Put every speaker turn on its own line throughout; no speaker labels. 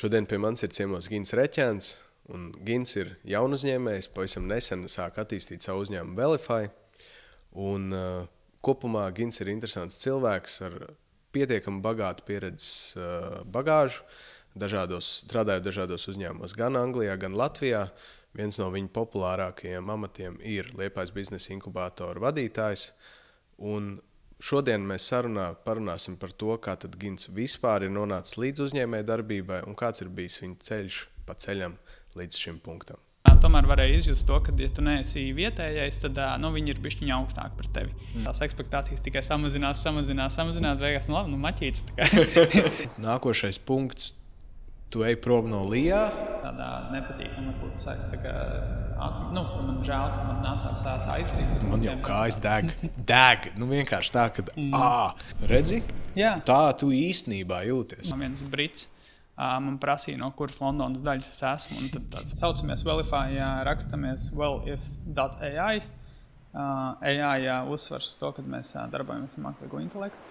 Šodien pie manis ir ciemos Gins Reķēns, un Gins ir jaunuzņēmējs, pavisam nesen sāk attīstīt savu uzņēmumu Velify. Un kopumā Gins ir interesants cilvēks ar pietiekami bagātu pieredzes bagāžu, strādājot dažādos uzņēmumos gan Anglijā, gan Latvijā. Viens no viņa populārākajiem amatiem ir Liepājas biznesa inkubātora vadītājs. Un šodien mēs parunāsim par to, kā tad Gins vispār ir nonācis līdz uzņēmēja darbībai un kāds ir bijis viņa ceļš pa ceļam līdz šim punktam.
Tomēr varēja izjust to, ka, ja tu neesi vietējais, tad viņi ir bišķiņi augstāk par tevi. Tās ekspektācijas tikai samazinās, beigās, labi, maķīts.
Nākošais punkts, tu ej prom no Lijā.
Tādā nepatīkam varbūt saka, ka man žēl, ka man nācās tā izdarīt.
Man jau kājas deg. Vienkārši tā, ka redzi,
Jā.
Tā tu īstenībā jūties.
Man viens brits man prasīja, no kuras Londonas daļas es esmu. Un tad tāds saucamies Velify, rakstamies welif.ai. AI uzsvars uz to, kad mēs darbojamies ar mākslīgo intelektu.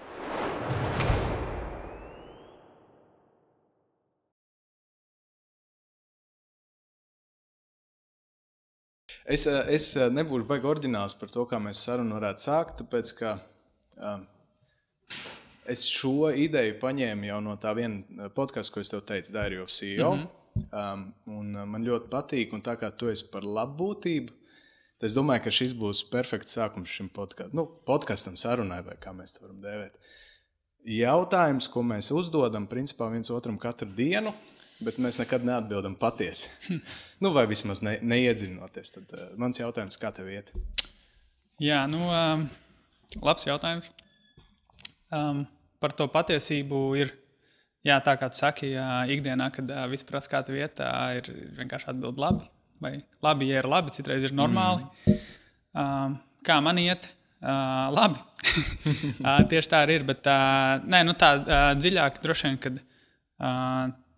Es nebūšu baigi oriģināls par to, kā mēs sarunu varētu sākt, tāpēc, ka es šo ideju paņēmu jau no tā viena podkasta, ko es tev teicu, Diary of CEO. Un man ļoti patīk, un tā kā tu esi par labbūtību, tad es domāju, ka šis būs perfekts sākums šim podkastam sarunai, vai kā mēs to varam dēvēt. Jautājums, ko mēs uzdodam, principā viens otram katru dienu, bet mēs nekad neatbildam patiesi. Vai vismaz neiedziļinoties. Tad mans jautājums, kā tev iet?
Jā, labs jautājums. Par to patiesību ir, tā kā tu saki, ikdienā, kad viss prasa, kā tev iet, ir vienkārši atbild labi. Vai labi, ja ir labi, citreiz ir normāli. Kā man iet? Labi. Tieši tā arī ir, bet tā dziļāk droši vien, kad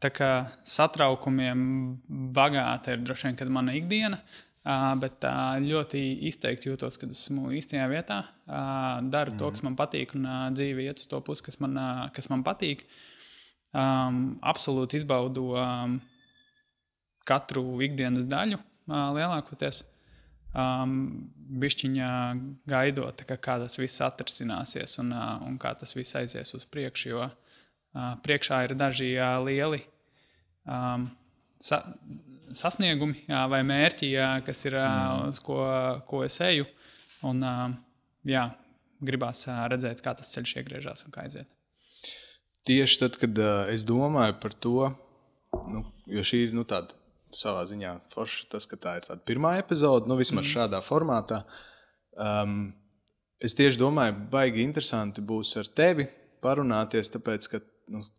tā kā satraukumiem bagāta ir droši vien, kad mana ikdiena, bet ļoti izteikti jūtos, kad esmu īstajā vietā, daru to, kas man patīk, un dzīve iet uz to pusi, kas man patīk. Absolūti izbaudu katru ikdienas daļu lielākoties. Bišķiņā gaidot, kā tas viss atrisināsies un kā tas viss aizies uz priekšu, jo priekšā ir daži lieli sasniegumi vai mērķi, kas ir uz ko es eju. Un gribās redzēt, kā tas ceļš iegriežās un kā aiziet.
Tieši tad, kad es domāju par to, jo šī ir tāda savā ziņā forša tas, ka tā ir tāda pirmā epizode, vismaz šādā formātā. Es tieši domāju, baigi interesanti būs ar tevi parunāties, tāpēc, ka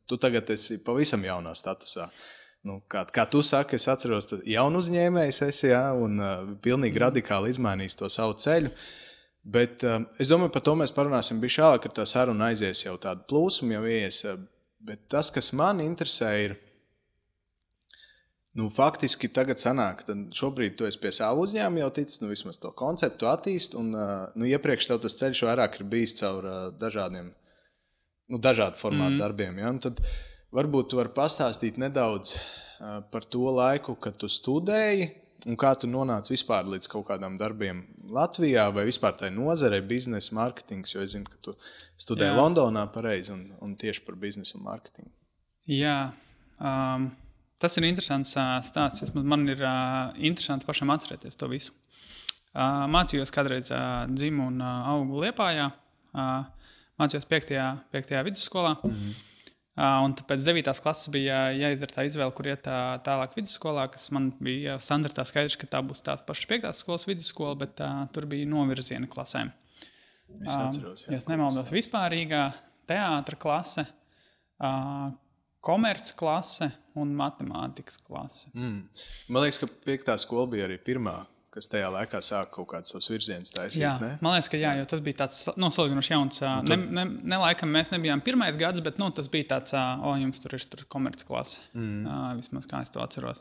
tu tagad esi pavisam jaunā statusā. Kā tu saki, es atceros, tad jaunu uzņēmējs esi, un pilnīgi radikāli izmainījis to savu ceļu. Bet es domāju, par to mēs parunāsim bišķi vēlāk, kad tā saruna aizies jau tādu plūsumu, jau ies. Bet tas, kas man interesē, ir, faktiski tagad sanāk, tad šobrīd tu esi pie savu uzņēmumu jau ticis, vismaz to konceptu attīst, un iepriekš tev tas ceļš vairāk ir bijis caur dažādiem, dažādu formātu darbiem. Ja? Un tad varbūt tu vari pastāstīt nedaudz par to laiku, kad tu studēji, un kā tu nonāci vispār līdz kaut kādām darbiem Latvijā, vai vispār tai nozarei biznesa, mārketings, jo es zinu, ka tu studēji Londonā pareizi un tieši par biznesu un mārketingu.
Jā, tas ir interesants stāsts. Man ir interesanti pašam atcerēties to visu. Mācījos kādreiz dzimu un augu Liepājā. Mācījos 5. vidusskolā. Un pēc 9. klases bija jāizdara tā izvēle, kur iet tālāk vidusskolā, kas man bija standartā skaidrs, ka tā būs tās pašas 5. skolas vidusskola, bet tur bija novirziena klasēm.
Es atceros.
Ja es nemaldos, vispārīgā teātra klase, komerc klase un matemātikas klase.
Man liekas, ka 5. skola bija arī pirmā, kas tajā laikā sāka kaut kādus savus virzienus taisīt, ne?
Man liekas, ka jo tas bija tāds salīdzinoši jauns. Laikam mēs nebijām pirmais gads, bet tas bija tāds, jums tur ir komerc klase. Vismaz kā es to atceros.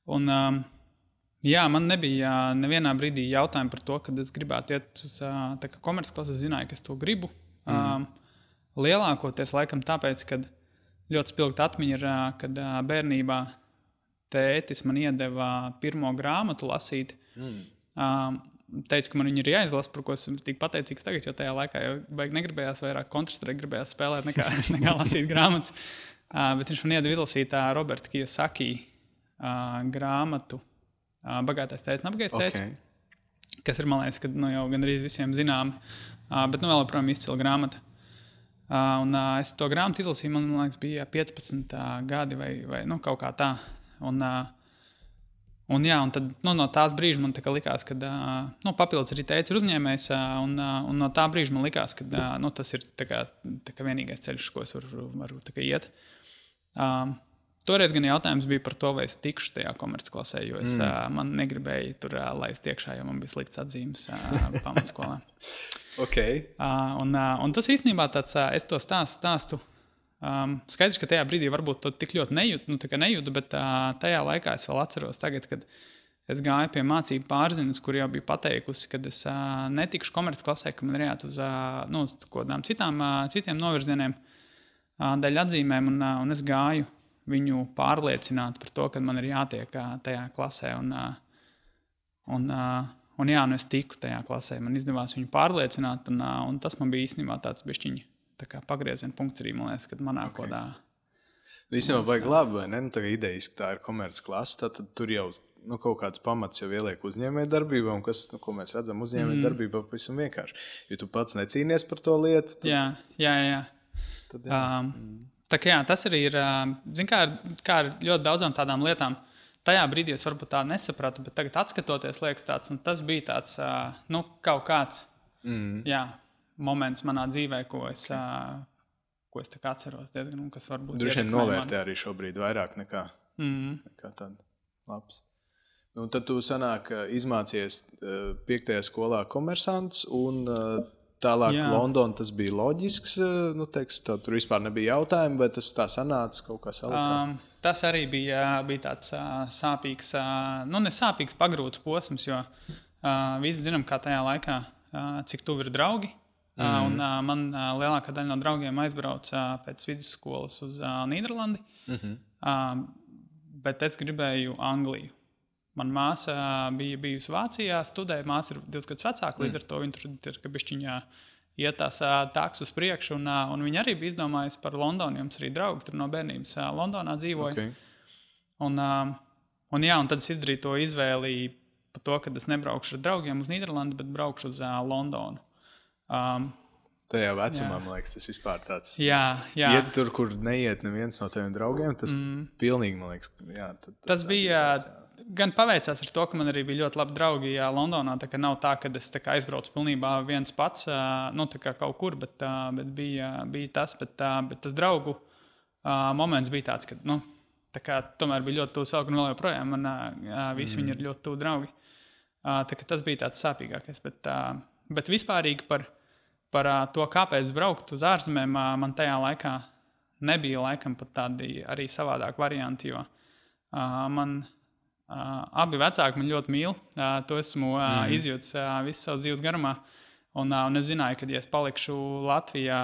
Un man nebija nevienā brīdī jautājumu par to, kad es gribētu iet uz komerc klasi. Es zināju, ka es to gribu. Lielākoties laikam tāpēc, kad ļoti spilgta atmiņa ir, kad bērnībā tētis man iedeva pirmo grāmatu lasīt. Teica, ka man viņa ir jāizlasa, par ko esmu tik pateicīgs tagad, jo tajā laikā jau baigi negribējās vairāk Counter-Strike, gribējās spēlēt nekā lasīt grāmatas. Bet viņš man iedeva izlasīt Roberta Kiyosaki grāmatu Bagātais tētis, Nabagais tētis, kas ir, man liekas, kad jau gandrīz visiem zinām, bet vēl joprojām izcila grāmata. Un es to grāmatu izlasīju, man liekas, bija 15 gadi vai kaut kā tā. Un tad no tās brīža man tā kā likās, ka papildus arī tētis ir uzņēmējs, un no tā brīža man likās, ka tas ir tā kā vienīgais ceļš, ko es varu tā kā iet. Toreiz gan jautājums bija par to, vai es tikšu tajā komercklasē, jo es man negribēju tur laist iekšā, jo man bija slikts atzīmes pamatskolā. Un tas īstenībā tāds, es to stāstu. Skaidrs, ka tajā brīdī varbūt to tik ļoti nejūtu, bet tajā laikā es vēl atceros tagad, kad es gāju pie mācību pārziņas, kur jau bija pateikusi, kad es netikšu komercklasē, ka man ir jāiet uz kādām citiem novirzieniem daļa atzīmēm, un es gāju viņu pārliecināt par to, ka man ir jātiek tajā klasē, un es tiku tajā klasē. Man izdevās viņu pārliecināt, un tas man bija īstenībā tāds bišķiņi tā kā pagrieziena punkts arī, man liekas, kad manā kodā.
Īstenībā vajag labi, vai ne? Tā idejas, ka tā ir komerces klase, tad tur jau kaut kāds pamats jau ieliek uzņēmēju darbībā, un kas, ko mēs redzam uzņēmēju darbībā, pavisam vienkārši. Jo tu pats necīnies par to lietu. Tad...
Jā. Tad, tā kā tas arī ir, kā ar ļoti daudzām tādām lietām, tajā brīdī es varbūt tā nesapratu, bet tagad atskatoties liekas tāds, un tas bija tāds, kaut kāds, moments manā dzīvē, ko es tā kā atceros diezgan, kas varbūt...
Droši vien novērtē arī šobrīd vairāk nekā tāda labs. Tad tu sanāk izmācies 5. skolā komersants un tālāk London, tas bija loģisks, tur vispār nebija jautājumi, vai tas tā sanāca kaut kā salikās?
Tas arī bija tāds sāpīgs, nesāpīgs, pagrūts posms, jo visi zinām, kā tajā laikā, cik tuvi ir draugi. Un man lielākā daļa no draugiem aizbrauca pēc vidusskolas uz Nīderlandi, bet es gribēju Angliju. Man māsa bija bijusi Vācijā, studēja, māsa ir 2 gadus vecāka, līdz ar to viņa tur ir bišķiņā iet tās tāks uz priekšu, un viņa arī bija izdomājusi par Londonu, jums arī draugi tur no bērnības Londonā dzīvoja. Un tad es izdarīju to izvēli par to, ka es nebraukšu ar draugiem uz Nīderlandi, bet braukšu uz Londonu.
Tajā vecumā, man liekas, tas vispār tāds.
Jā.
Iet tur, kur neiet neviens no taviem draugiem, tas pilnīgi, man liekas,
tas bija, gan paveicās ar to, ka man arī bija ļoti labi draugi Londonā, tā kā nav tā, ka es tā kā aizbraucu pilnībā viens pats, tā kā kaut kur, bet bija tas, bet tas draugu moments bija tāds, ka, tā kā tomēr bija ļoti tūs vēl, un vēl joprojām man visi viņi ir ļoti tū draugi. Tā kā tas bija tāds sāpīgākais, bet vispārīgi par to, kāpēc braukt uz ārzemēm, man tajā laikā nebija laikam pat tādi arī savādāk varianti, jo man abi vecāki man ļoti mīl, to esmu izjūtis visu savu dzīves garumā, un es zināju, ka ja es palikšu Latvijā,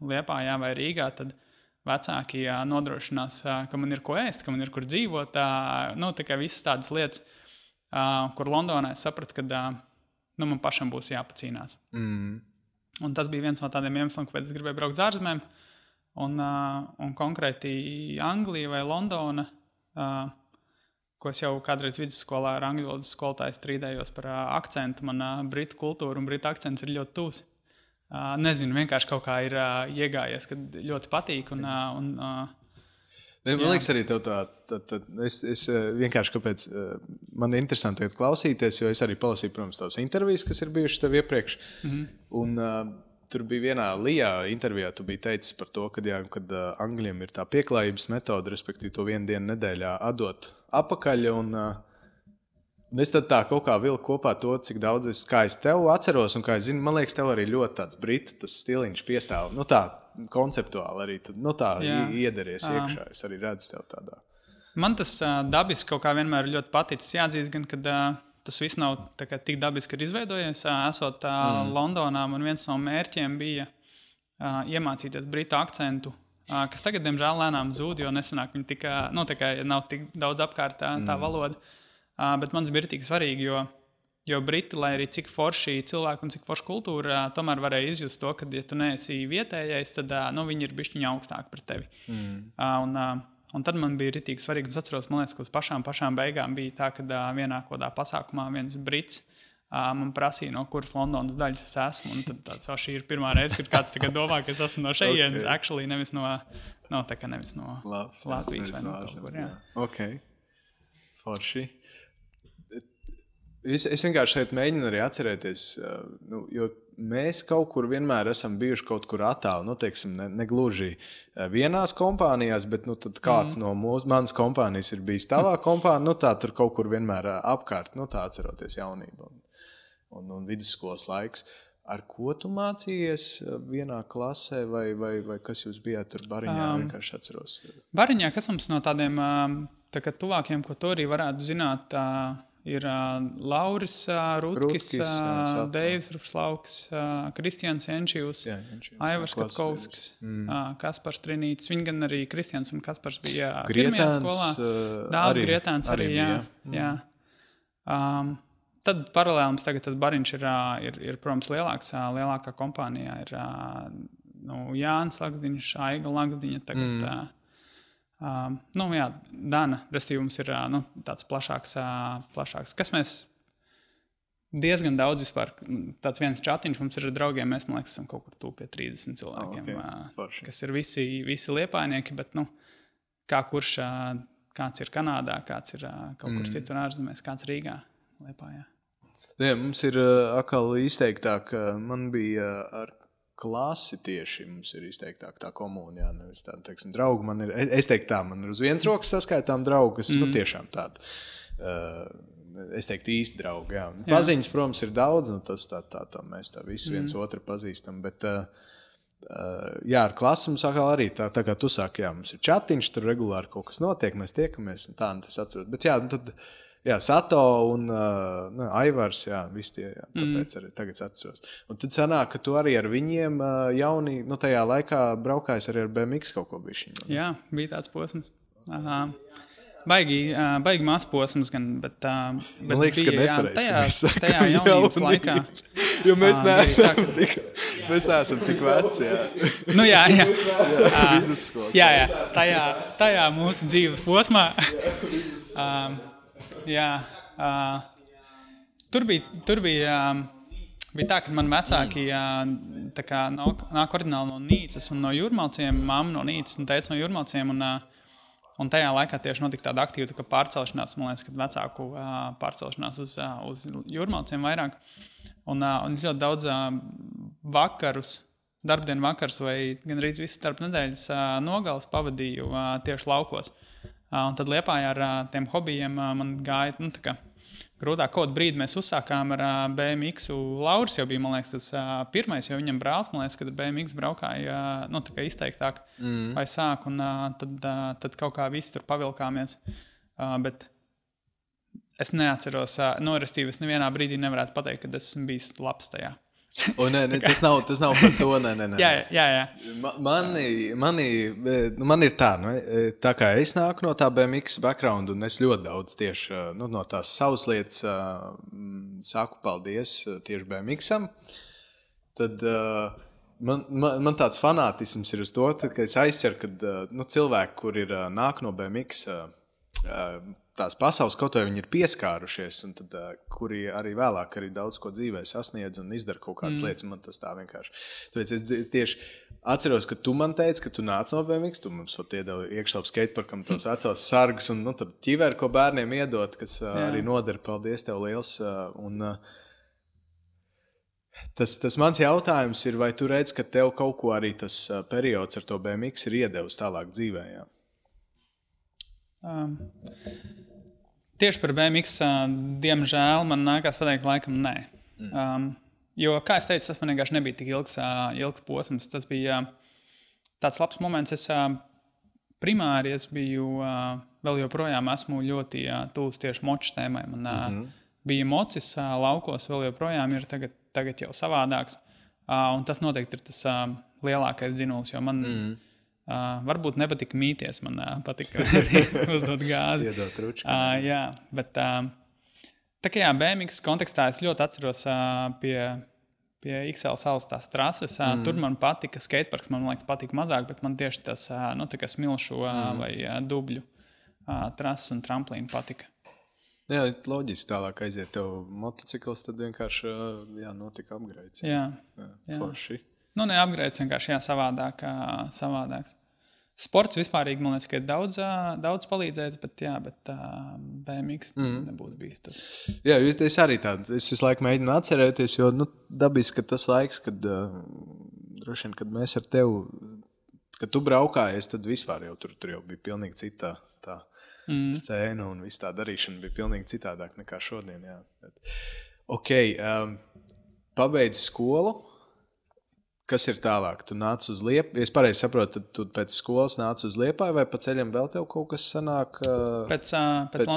Liepājā vai Rīgā, tad vecāki nodrošinās, ka man ir ko ēst, ka man ir kur dzīvot, tā kā visas tādas lietas, kur Londonā es sapratu, ka man pašam būs jāpacīnās. Un tas bija viens no tādiem iemesliem, kāpēc es gribēju braukt uz ārzemēm. Un konkrēti Anglija vai Londona, ko es jau kādreiz vidusskolā ar angļu valodas skolotāju strīdējos par akcentu. Man britu kultūra un britu akcents ir ļoti tūs. Nezinu, vienkārši kaut kā ir iegājies, kad ļoti patīk.
Man liekas arī tev es vienkārši, kāpēc man ir interesanti klausīties, jo es arī palasīju, protams, tavas intervijas, kas ir bijušas tev iepriekš. Un tur bija vienā Lijā intervijā, tu biji teicis par to, kad Angļiem ir tā pieklājības metode, respektīvi to 1 dienu nedēļā atdot apakaļ. Un es tad tā kaut kā vilku kopā to, cik daudz kā es tev atceros un kā es zinu, man liekas, tev arī ļoti tāds britu, tas stiliņš piestāv. Tā konceptuāli arī tu, iederties iekšā. Es arī redzu tev tādā.
Man tas dabiski kaut kā vienmēr ļoti paticis. Jāatzīst gan, ka tas viss nav tik dabiski ir izveidojies. Esot Londonā, man viens no mērķiem bija iemācīties britu akcentu kas tagad, diemžēl, lēnām zūd, jo nesanāk viņi tik, ja nav tik daudz apkārt tā valoda. Bet man tas bija tik svarīgi, jo Briti, lai arī cik forši cilvēki un cik forši kultūra, tomēr varēja izjust to, ka, ja tu neesi vietējais, tad viņi ir bišķiņi augstāk par tevi. Un tad man bija ritīgi svarīgi, un es atceros, man liekas, ka uz pašām beigām bija tā, ka vienā kodā pasākumā viens Brits man prasīja, no kuras Londonas daļas es esmu, un tad šī ir pirmā reize, kad kāds tagad domā, ka es esmu no šejienes, actually nevis no Latvijas vai no kaut kur, jā.
Ok, forši. Es vienkārši šeit mēģinu arī atcerēties, jo mēs kaut kur vienmēr esam bijuši kaut kur attāli, teiksim, ne gluži vienās kompānijās, bet tad kāds no manas kompānijas ir bijis tavā kompānijā, tā tur kaut kur vienmēr apkārt, tā atceroties jaunību un vidusskolas laikus. Ar ko tu mācījies vienā klasē vai kas jūs bijāt tur Bariņā, vienkārši atceros?
Bariņā, kas mums no tādiem tuvākiem, ko tu arī varētu zināt, ir Lauris Rutkis, Deivs Rupšlauks, Kristians Enčijus, Aivars Katkovskis, Kaspars Trinītis. Viņi gan arī Kristians un Kaspars bija pirmajā skolā. Dāls Grietāns arī jā. Tad paralēli mums tagad tas Bariņš ir protams, lielākā kompānijā ir Jānis Lakstiņš, Aiga Lakstiņa tagad. Dana, restīvi mums ir tāds plašāks. Kas mēs diezgan daudz vispār, tāds viens čatiņš mums ir ar draugiem, mēs, man liekas, esam kaut kur tūp pie 30 cilvēkiem, kas ir visi liepainieki, bet, kā kurš, kāds ir Kanādā, kāds ir kaut kur citur ārzemēs, kāds Rīgā, Liepājā.
Jā, mums ir atkal izteiktāk, man bija ar klasi tieši, mums ir izteiktāk tā komūna, nevis tāda, teiksim, draugu. Man ir, es teiktu tā, man ir uz vienas rokas saskaitām draugu, kas, tiešām tāda, es teiktu īsti draugi, jā. Paziņas, protams, ir daudz, tas tā mēs tā visi viens otru pazīstam, bet, ar klasi mums atkal arī tā kā tu saki, mums ir čatiņš, tur regulāri kaut kas notiek, mēs tiekamies, un tā, tas atceros. Bet tad... Jā, Sato un Aivars, visi tie, tāpēc arī tagad atceros. Un tad sanāk, ka tu arī ar viņiem jauni, tajā laikā braukājis arī ar BMX kaut ko bišķiņu.
Jā, bija tāds posms. Baigi maz posms gan, bet
man liekas,
bija,
ka nepareiz,
tajā jaunības laikā.
Jo mēs neesam tik veci, jā.
Jā, tajā mūsu dzīves posmā. Tur bija tā, ka man vecāki nāk ordināli no Nīcas un no Jūrmalciem, mamma no Nīcas un teica no Jūrmalciem, un tajā laikā tieši notika tāda aktīva tā pārcelšanās, man liekas, kad vecāku pārcelšanās uz Jūrmalciem vairāk, un ļoti daudz darbdienu vakars vai gan arī visas darba nedēļas nogales pavadīju tieši laukos. Un tad Liepājā ar tiem hobijiem man gāja, grūtāk kaut brīdi mēs uzsākām ar BMX-u. Lauris jau bija, man liekas, tas pirmais, jo viņam brālis, man liekas, kad BMX braukāja, tā kā izteiktāk vai sāk, un tad kaut kā visi tur pavilkāmies. Bet es neatceros, restīvi, es nevienā brīdī nevarētu pateikt, kad esmu bijis labs tajā.
Tas nav par to, nē.
Jā.
Man ir tā kā es nāku no tā BMX background, un es ļoti daudz tieši no tās savas lietas saku paldies tieši BMX-am. Tad man tāds fanātisms ir uz to, ka es aizceru, kad cilvēki, kur ir nāk no BMX tās pasaules, kaut vai viņi ir pieskārušies, un tad, kuri arī vēlāk arī daudz ko dzīvē sasniedz un izdara kaut kādas lietas, man tas tā vienkārši. Tāpēc es tieši atceros, ka tu man teici, ka tu nāc no BMX, tu mums pat iedevi iekšlap skateparkam tos vecos sargus, un tad ķiveri, ko bērniem iedot, kas arī nodara, paldies tev liels. Un tas mans jautājums ir, vai tu redz, ka tev kaut ko arī tas periods ar to BMX ir iedevis tālāk dzīvē, jā?
Tieši par BMX, diemžēl, man nākās pateikt, laikam nē. Jo, kā es teicu, tas man vienkārši nebija tik ilgs posms. Tas bija tāds labs moments. Es primāri biju, vēl joprojām esmu ļoti tūs tieši moču tēmai. Man bija mocis laukos, vēl joprojām ir tagad jau savādāks. Un tas noteikti ir tas lielākais dzinulis, jo man Varbūt nepatika mīties, man patika uzdot gāzi.
Iedot ručku.
Jā, bet tā kā jā, BMX kontekstā es ļoti atceros pie XL salas tās trases. Tur man patika skateparks, man liekas, patika mazāk, bet man tieši tas tā kā smilšu vai dubļu trases un tramplīnu patika.
Jā, loģiski tālāk aiziet tev motocikls, tad vienkārši notika upgrades.
Jā.
Forši.
Nu, ne upgrades, vienkārši savādāks. Sports vispārīgi, man liekas, ka ir daudz palīdzējis, bet BMX nebūtu bijis tas.
Jā, es arī tādu, es visu laiku mēģinu atcerēties, jo dabiski, ka tas laiks, kad droši vien, kad mēs ar tevi, kad tu braukājies, tad vispār jau tur jau bija pilnīgi cita tā scēna un viss tā darīšana bija pilnīgi citādāk nekā šodien, jā. Ok, pabeidz skolu. Kas ir tālāk? Tu nāc uz Liepāju. Es pareizi saprotu, tad tu pēc skolas nāc uz Liepāju vai pa ceļam vēl tev kaut kas sanāk?
Pēc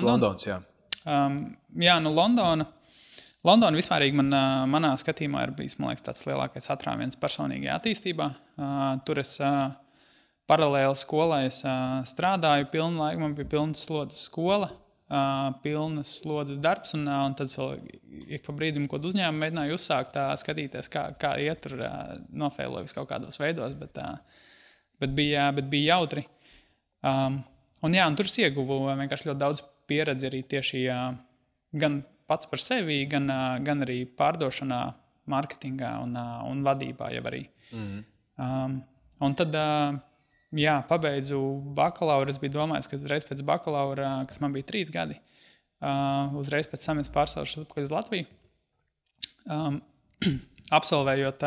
Londonas, jā.
Jā, nu Londona vispārīgi manā skatījumā ir bijis, man liekas, tāds lielākais atrāviens personīgajā attīstībā. Tur es paralēli skolai strādāju pilnu laiku, man bija pilnas slodzes skola, pilnas slodzes darbs, un tad vēl ik pa brīdim, ko uzņēmumu mēģināju uzsākt, skatīties, kā iet tur nofeilojas kaut kādos veidos, bet bija jautri. Un tur es ieguvu vienkārši ļoti daudz pieredzi arī tieši gan pats par sevi, gan arī pārdošanā, marketingā un vadībā jau arī. Un tad pabeidzu bakalauru. Es biju domājis, ka uzreiz pēc bakalaura, kas man bija 3 gadi, uzreiz pēc tam es pārcelšos atpakaļ uz Latviju. Absolvējot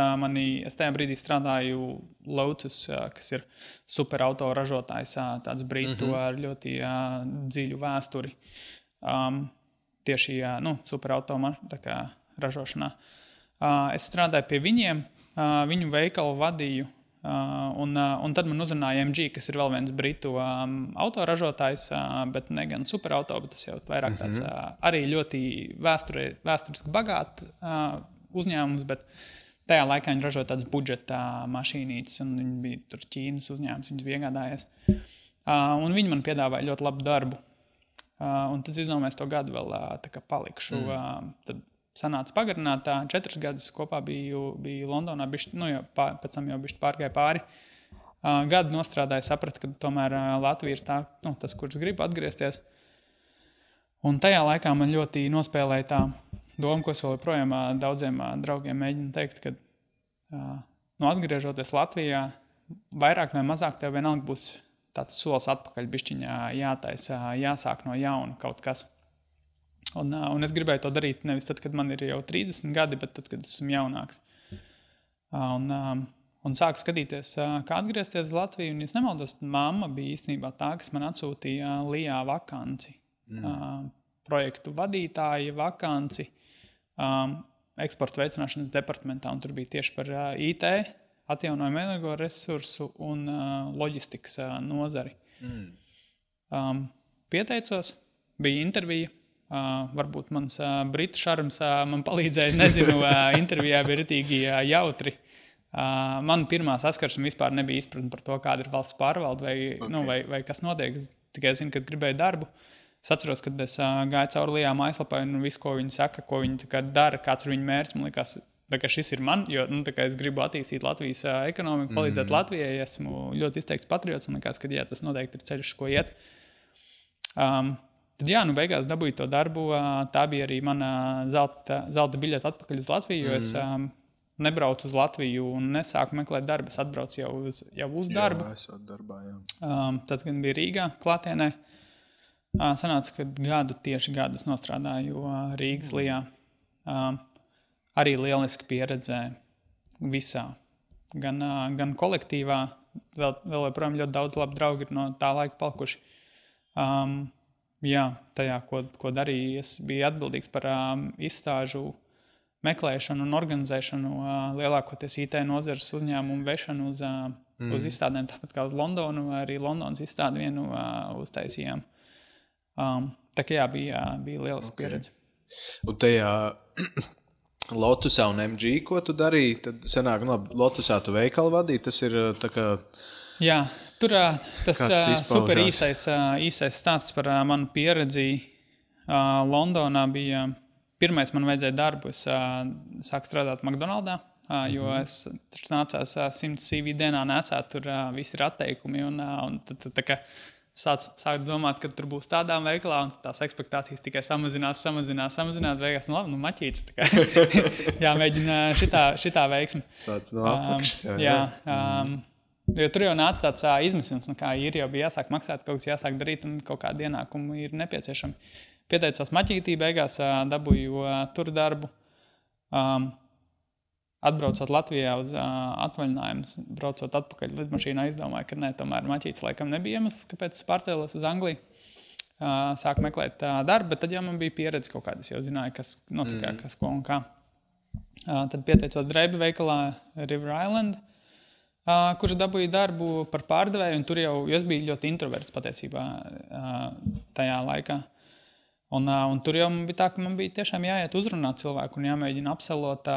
es tajā brīdī strādāju Lotus, kas ir superauto ražotājs, tāds brītu ar ļoti dziļu vēsturi. Tieši superauto ražošanā. Es strādāju pie viņiem, viņu veikalu vadīju. Un tad man uzrunāja MG, kas ir vēl viens britu autoražotājs, bet ne gan superauto, bet tas jau vairāk tāds arī ļoti vēsturiski bagāts uzņēmums, bet tajā laikā viņi ražoja tādas budžeta mašīnītes, un viņi bija tur Ķīnas uzņēmums, viņas iegādājies. Un viņi man piedāvāja ļoti labu darbu. Un tad izdomāju, to gadu vēl tā kā palikšu. Tad sanāca pagarināt 4 gadus kopā biju Londonā, pēc tam jau bišķi pārgāju pāri. Gadu nostrādāju, sapratu, ka tomēr Latvija ir tas, kurš grib atgriezties. Un tajā laikā man ļoti nospēlēja tā doma, ko es vēl joprojām daudziem draugiem mēģinu teikt, ka atgriežoties Latvijā, vairāk vai mazāk tev vienalga būs tāds solis atpakaļ bišķiņā jātaisa, jāsāk no jauna kaut kas. Un es gribēju to darīt nevis tad, kad man ir jau 30 gadi, bet tad, kad esmu jaunāks. Un sāku skatīties, kā atgriezties uz Latviju. Un, ja nemaldos, mamma bija īstenībā tā, kas man atsūtīja Lijā vakanci. Projektu vadītāja vakanci eksporta veicināšanas departamentā. Un tur bija tieši par IT, atjaunojumu energoresursu un loģistikas nozari. Pieteicos, bija intervija. Varbūt mans britu šarms man palīdzēja, nezinu, intervijā bija ritīgi jautri. Man pirmā saskarsme vispār nebija izpratne par to, kāda ir valsts pārvalde vai kas notiek. Es tikai zinu, kad gribēju darbu. Es atceros, kad es gāju cauri Lijā mājaslapā un visu, ko viņi saka, ko viņi dara, kāds ir viņu mērķis. Man liekas, ka šis ir man, jo es gribu attīstīt Latvijas ekonomiku, palīdzēt Latvijai. Esmu ļoti izteikts patriots un liekas, ka tas noteikti ir ceļš, ko iet. Tad beigās dabūju to darbu. Tā bija arī mana zelta biļete atpakaļ uz Latviju, jo es nebraucu uz Latviju un nesāku meklēt darbu. Es atbraucu jau uz darbu.
Jā, esot darbā, jā.
Tad, kad bija Rīgā klātienē, sanāca, ka tieši gadu nostrādāju Rīgas Lijā. Arī lieliski pieredzē visā. Gan kolektīvā, vēl joprojām ļoti daudz labu draugi ir no tā laika palikuši. Tajā, ko darīju, es biju atbildīgs par izstāžu meklēšanu un organizēšanu, lielākoties IT nozares uzņēmumu vešanu uz izstādēm, tāpat kā uz Londonu, arī Londonas izstādi vienu uztaisījām. Tā kā bija lieliska pieredze.
Un tajā Lotusā un MG, ko tu darīji, tad sanāk, Lotusā tu veikalu vadīji, tas ir tā kā
Jā, tur tas super
izpaužās?
īsais stāsts par manu pieredzi Londonā bija. Pirmais man vajadzēja darbu. Es sāku strādāt McDonald's, jo es tur nācās 100 CV dienā nesāt, tur visi ir atteikumi. Un tad tā kā sāku domāt, ka tur būs tādā veiklā, un tās ekspektācijas tikai samazinās. Beigās, labi, maķīts. Jāmēģina šitā veiksme.
Sāc no apakšas.
Jo tur jau nāca tāds izmisums, kā ir jau bija jāsāk maksāt, kaut kas jāsāk darīt, un kaut kādi ienākumi ir nepieciešami. Pieteicos maķītī, beigās dabūju tur darbu. Atbraucot Latvijā uz atvaļinājumu, braucot atpakaļ lidmašīnā, izdomāju, ka tomēr maķītis laikam nebija iemesls, kāpēc es pārcēlos uz Angliju. Sāku meklēt darbu, bet tad jau man bija pieredze kaut kādas, jau zināju, kas notika, kas ko un kā. Tad pieteicos Dreiba veikalā River Island, kurš dabūja darbu par pārdevēju, un tur jau es biju ļoti introverts patiesībā tajā laikā. Un tur jau bija tā, ka man bija tiešām jāiet uzrunāt cilvēku un jāmēģina apselot,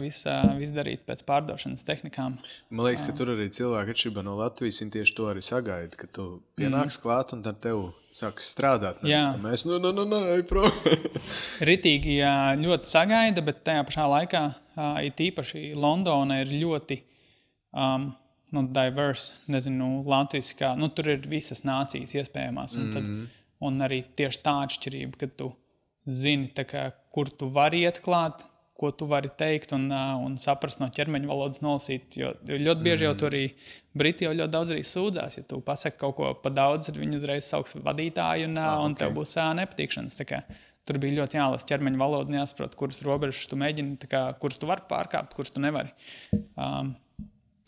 visu darīt pēc pārdošanas tehnikām.
Man liekas, ka tur arī cilvēki atšķirībā no Latvijas, viņi tieši to arī sagaida, ka tu pienāks klāt un tad tev sāks strādāt. Nevis, ka mēs, ej prom.
Ritīgi ļoti sagaida, bet tajā pašā laikā, it īpaši Londona ir ļoti diverse, Latvijas, kā, tur ir visas nācijas iespējamās. Un arī tieši tā atšķirība, ka tu zini, kur tu vari iet klāt, ko tu vari teikt un saprast no ķermeņa valodas nolasīt. Jo ļoti bieži jau tur arī Briti jau ļoti daudz arī sūdzās. Ja tu pasaki kaut ko pa daudz, tad viņi uzreiz sauks vadītāju un tev būs nepatīkšanas. Tur bija ļoti jālasa ķermeņa valoda un jāsaprot, kuras robežas tu mēģini, kuras tu vari pārkāpt, kuras tu nevari.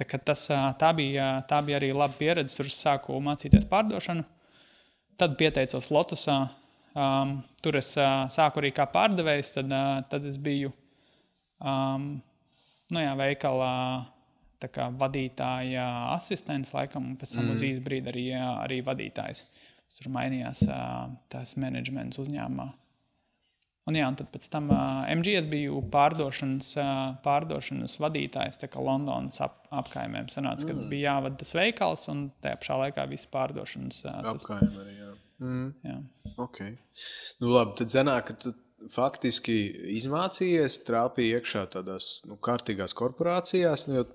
Tā bija arī laba pieredze. Tur sāku mācīties pārdošanu. Tad pieteicos Lotusā. Tur es sāku arī kā pārdevējs. Tad es biju veikalā vadītāja asistents laikam, un pēc tam uz īsu brīdi arī vadītājs. Tur mainījās tās menedžments uzņēmumā. Un tad pēc tam MGS biju pārdošanas vadītājs Londonas apkaimēm. Sanāca, kad bija jāvada tas veikals un tajā pašā laikā viss pārdošanas.
Apkaimē arī, jā. Okay. Labi, tad zenāk, ka tu faktiski izmācījies, trāpīji iekšā tādās kārtīgās korporācijās, jo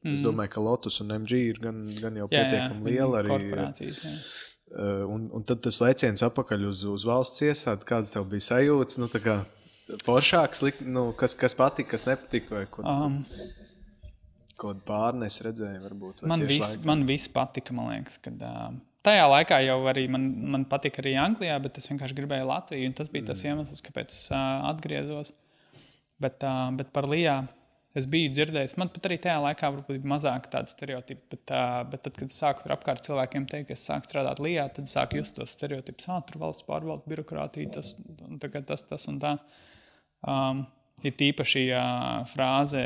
es domāju, ka Lotus un MG ir gan jau pietiekami liela arī.
Korporācijas, jā.
Un tad tas lēciens apakaļ uz valsts iestādi, kādas tev bija sajūtas, tā kā foršāks, kas patika, kas nepatika, vai kaut pārnes redzēja varbūt?
Man viss patika, man liekas, kad tajā laikā jau arī man patika arī Anglijā, bet es vienkārši gribēju Latviju, un tas bija tas iemesls, kāpēc es atgriezos. Bet par Lijā es biju dzirdējis, man pat arī tajā laikā varbūt bija mazāk tādi stereotipi, bet tad, kad es sāku tur apkārt cilvēkiem teikt, ka es sāku strādāt Lijā, tad sāku just tos stereotipus, tur valsts pārvalda, birokrātija, tas un tā. Ir tīpaši frāze,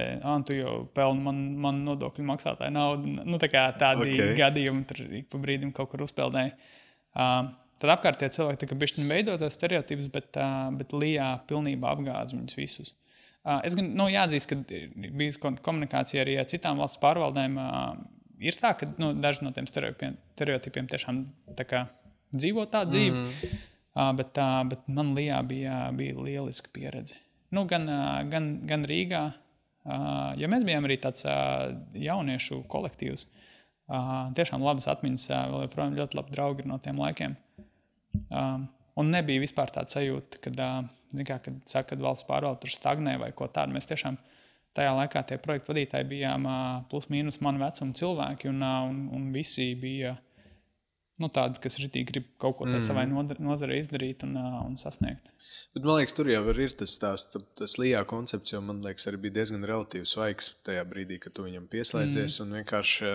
tu jau pelni man nodokļu maksātāju naudu, tādi gadījumi tur pa brīdim kaut kur uzpeldēja. Tad apkārtie cilvēki bišķiņi veido tos stereotipus, bet Lijā pilnībā apgāza viņus visus. Es gan jāatzīst, ka bija komunikācija arī ar citām valsts pārvaldēm. Ir tā, ka daži no tiem stereotipiem tiešām dzīvo tādu dzīvi, bet man Lijā bija lieliska pieredze. Gan Rīgā, jo mēs bijām arī tāds jauniešu kolektīvs. Tiešām labas atmiņas, vēl joprojām ļoti labi draugi no tiem laikiem. Un nebija vispār tāda sajūta, kad saka, kad valsts pārvalde tur stagnē vai ko tādu. Mēs tiešām tajā laikā tie projektu vadītāji bijām plus mīnus manu vecumu cilvēki, un visi bija tādi, kas ritīgi grib kaut ko savai nozarei izdarīt un sasniegt.
Bet man liekas, tur jau ir tas Lijā koncepts, jo man liekas, arī bija diezgan relatīvi svaigs tajā brīdī, kad tu viņam pieslēdzies, un vienkārši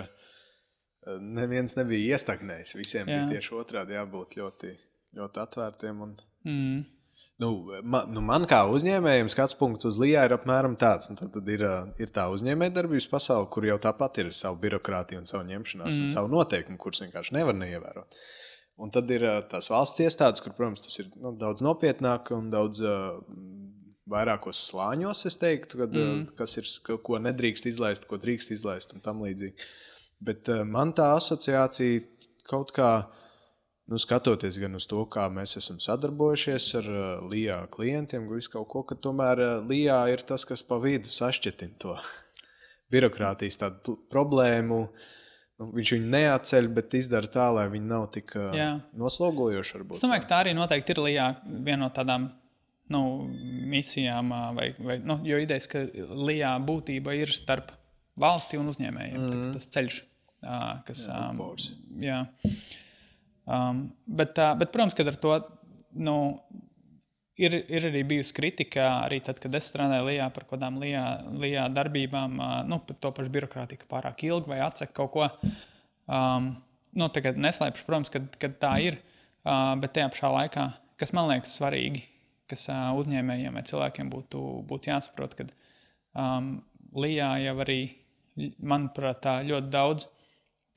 neviens nebija iestagnējis. Visiem bija tieši otrādi jābūt ļoti, ļoti atvērtiem. Man kā uzņēmējiem skats punkts uz Lijā ir apmēram tāds. Tad ir tā uzņēmējdarbības pasaule, kur jau tāpat ir savu birokrātiju un savu ņemšanās un savu noteikumu, kurus vienkārši nevar neievērot. Un tad ir tās valsts iestādes, kur, protams, tas ir daudz nopietnāk un daudz vairākos slāņos, es teiktu, kas ir, ko nedrīkst izlaist, ko drīkst izlaist un tam līdzīgi. Bet man tā asociācija kaut kā, skatoties gan uz to, kā mēs esam sadarbojušies ar LIA klientiem, visu kaut ko, ka tomēr LIA ir tas, kas pa vidu sašķetina to birokrātijas tādu problēmu. Viņš viņu neatceļ, bet izdara tā, lai viņi nav tik noslogojoši.
Es domāju, ka tā arī noteikti ir LIA viena no tādām misijām, jo idejas, ka LIA būtība ir starp valsti un uzņēmējiem. Tas ceļš, kas... Bet, protams, kad ar to ir arī bijusi kritika, arī tad, kad es strādāju LIA par kādām LIA darbībām, par to pašu birokrātiku pārāk ilgi vai atsaka kaut ko. Tagad neslēpšu, protams, kad tā ir, bet tajā pašā laikā, kas man liekas svarīgi, kas uzņēmējiem vai cilvēkiem būtu jāsaprot, kad LIA jau arī, manuprāt, tā ļoti daudz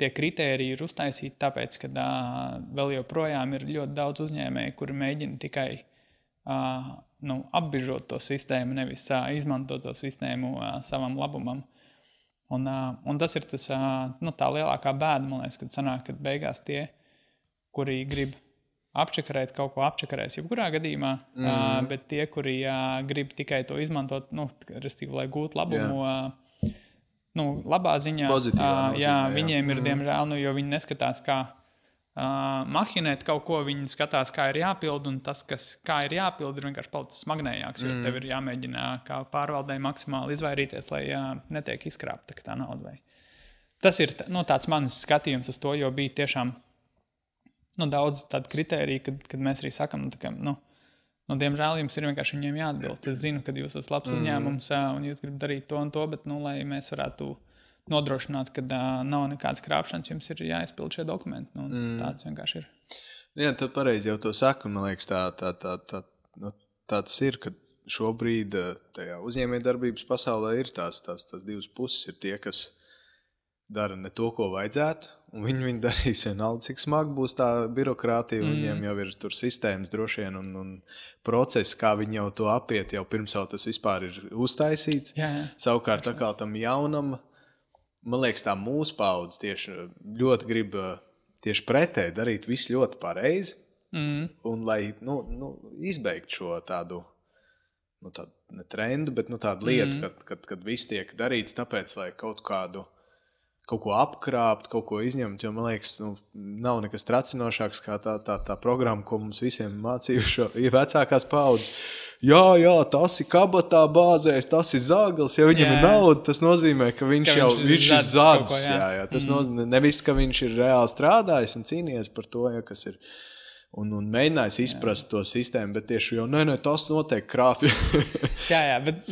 tie kritēriji ir uztaisīti, tāpēc, ka vēl joprojām ir ļoti daudz uzņēmēju, kuri mēģina tikai apbižot to sistēmu, nevis izmantot to sistēmu savam labumam. Un tas ir tā lielākā bēda, man liekas, kad sanāk, kad beigās tie, kuri grib apčakarēt, kaut ko apčakarēs jebkurā gadījumā, bet tie, kuri grib tikai to izmantot, respektīvi, lai gūtu labumu, labā ziņā, viņiem ir, diemžēl, jo viņi neskatās, kā mahinēt kaut ko, viņi skatās, kā ir jāpild, un tas, kā ir jāpild, ir vienkārši palicis smagnējāks, jo tev ir jāmēģina kā pārvaldēji maksimāli izvairīties, lai netiek izkrāpta tā nauda. Tas ir tāds mans skatījums uz to, jo bija tiešām daudz tādu kritēriju, kad mēs arī sakam, diemžēl jums ir vienkārši viņiem jāatbilst. Es zinu, ka jūs esat labs uzņēmums un jūs gribat darīt to un to, bet, lai mēs varētu nodrošināt, ka nav nekādas krāpšanas, jums ir jāizpild šie dokumenti. Tāds vienkārši ir.
Jā, tad pareizi jau to saku, man liekas, tāds ir, ka šobrīd tajā uzņēmējdarbības pasaulē ir tās divas puses, ir tie, kas dara ne to, ko vajadzētu, un viņi darīs vienalga, cik smagi būs tā birokrātija, viņiem jau ir tur sistēmas droši vien un procesi, kā viņi jau to apiet, jau pirms jau tas vispār ir uztaisīts.
Jā.
Savukārt tā kā tam jaunam, man liekas, tā mūsu paudze tieši ļoti grib tieši pretēji darīt visu ļoti pareizi, un lai izbeigt šo tādu, tādu ne trendu, bet tādu lietu, kad viss tiek darīts tāpēc, lai kaut ko apkrāpt, kaut ko izņemt, jo, man liekas, nav nekas tracinošāks kā tā programma, ko mums visiem mācījušo vecākās paudzes. Jā, tas ir kabatā bāzēs, tas ir zaglis, ja viņam ir nauda, tas nozīmē, ka viņš ir zads. Jā. Tas nozīmē, nevis, ka viņš ir reāli strādājis un cīnījies par to, kas ir. Un mēģinājis izprast to sistēmu, bet tieši jau, tas notiek krāpju.
jā, bet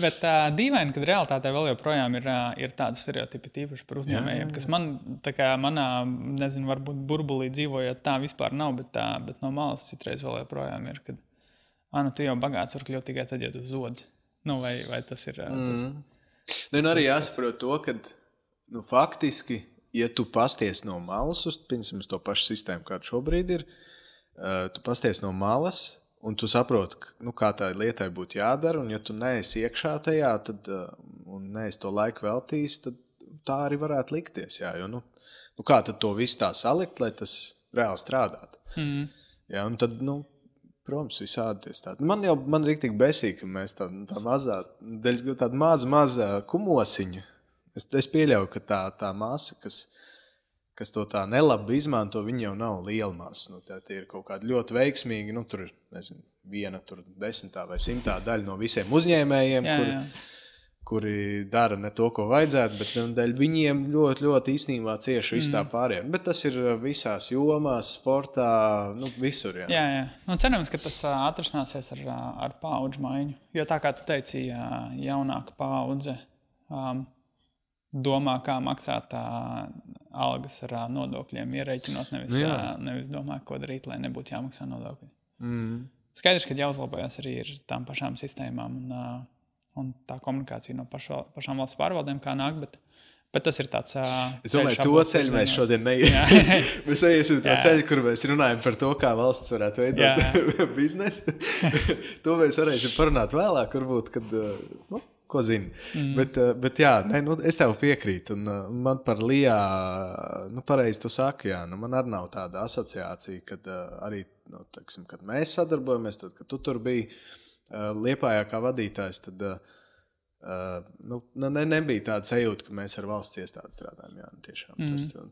dīvaini, kad realitātē vēl joprojām ir tādi stereotipi tīpaši par uzņēmējiem, kas manā, nezinu, varbūt burbulī dzīvojot tā vispār nav, bet no malas citreiz vēl joprojām ir, kad, tu jau bagāts var kļūt tikai tad, ja tu zodzi. Vai tas ir...
arī jāsaprot to, ka, faktiski, ja tu pasties no malas uz to pašu sistēmu, kāda šobrīd ir, tu pasties no malas, un tu saproti, kā tā lietai būtu jādara, un ja tu neesi iekšā tajā, tad, un neesi to laiku veltījis, tad tā arī varētu likties. Jā, jo, kā tad to visu tā salikt, lai tas reāli strādātu? Jā, un tad, protams, visādi tādi. Man riktīgi besīgi, ka mēs tā maza kumosiņa. Es pieļauju, ka tā masa, kas to tā nelabi izmanto, viņi jau nav liela masa. Tie ir kaut kādi ļoti veiksmīgi, tur ir, nezinu, 1/10 vai 100 daļa no visiem uzņēmējiem, kuri dara ne to, ko vajadzētu, bet dēļ viņiem ļoti, ļoti īstenībā cieši visu tā pārējā. Bet tas ir visās jomās, sportā, visur.
Jā. Cerams, ka tas atrasināsies ar paudžu maiņu, jo tā kā tu teici, jaunāka paudze domā, kā maksāt algas ar nodokļiem, ierēķinot, nevis domā, ko darīt, lai nebūtu jāmaksā nodokļi. Skaidrs, ka jāuzlabojas arī ir tām pašām sistēmām un tā komunikācija no pašām valsts pārvaldēm, kā nāk, bet tas ir tāds
Es domāju, to ceļu mēs šodien mēs neiesim tā ceļu, kur mēs runājam par to, kā valsts varētu veidot biznesu. To mēs varēsim parunāt vēlāk, varbūt, kad... ko zini. Bet jā, es tev piekrītu. Un man par Lijā, pareizi tu saki, jā, man arī nav tāda asociācija, kad arī, teiksim, kad mēs sadarbojamies, tad, kad tu tur biji Liepājā kā vadītājs, tad nebija tāda sajūta, ka mēs ar valsts iestādi strādājam. Jā, tiešām.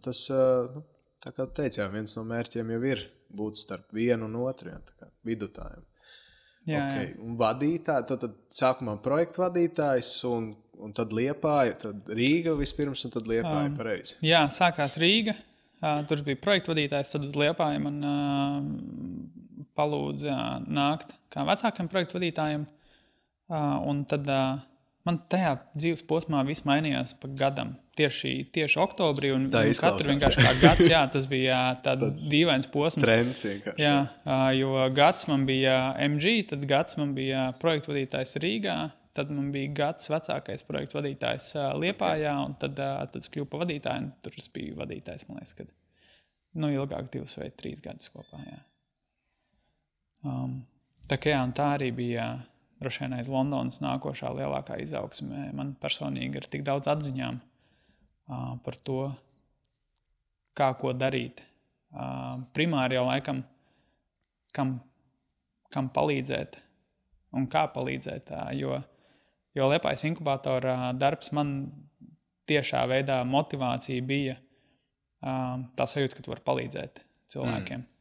Tas tā kā teicu, jā, viens no mērķiem jau ir būt starp vienu un otru, jā, tā kā vidutājiem.
Jā,
okay. Un vadītāji, tad sākumā projektu vadītājs un tad Liepāja, tad Rīga vispirms un tad Liepāja pareizi.
Jā, sākās Rīga, tur bija projektu vadītājs, tad uz Liepāju man palūdza nākt kā vecākiem projektu vadītājiem, un tad man tajā dzīves posmā viss mainījās pa gadam. Tieši oktobrī un katru vienkārši kā gads, jā, tas bija tāds dīvains posms.
Trends vienkārši.
Jā, jo gads man bija MG, tad gads man bija projektu vadītājs Rīgā, tad man bija gads vecākais projektu vadītājs Liepājā, un tad es kļuvu pa vadītāju, un tur es biju vadītājs, man liekas, kad ilgāk 2 vai 3 gadus kopā, jā. Tā kā jā, un tā arī bija droši vien aiz Londonas nākošā lielākā izaugsme. Man personīgi ir tik daudz atziņām par to, kā ko darīt. Primāri jau laikam, kam palīdzēt un kā palīdzēt, jo Liepājas inkubatora darbs man tiešā veidā motivācija bija tā sajūta, ka tu vari palīdzēt cilvēkiem.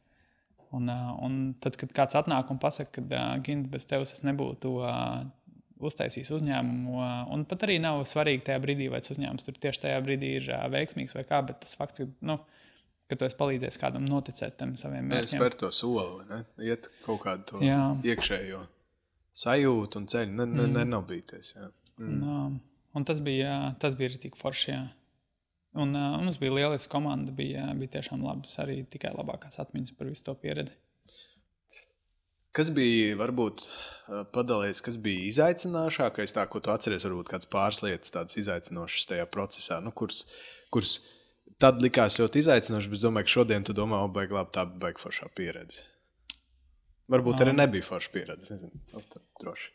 Un tad, kad kāds atnāk un pasaka, ka Gint, bez tevis es nebūtu uztaisījis uzņēmumu, un pat arī nav svarīgi tajā brīdī, vai tas uzņēmums tur tieši tajā brīdī ir veiksmīgs vai kā, bet tas fakts, ka tu esi palīdzējis kādam noticēt tam saviem mērķiem.
Spēr to soli, ne? Iet kaut kādu to iekšējo sajūtu un ceļu, nenobīties. Jā.
Un tas bija tik forši, jā. Un mums bija lieliska komanda, bija tiešām labas, arī tikai labākās atmiņas par visu to pieredzi.
Kas bija, varbūt, padalīts, kas bija izaicināšākais, tā, ko tu atceries, varbūt kāds pāris lietas tādas izaicinošas tajā procesā, kuras tad likās ļoti izaicinošas, bet es domāju, ka šodien tu domā, tā baigi foršā pieredze. Varbūt arī nebija forša pieredze, nezinu, droši.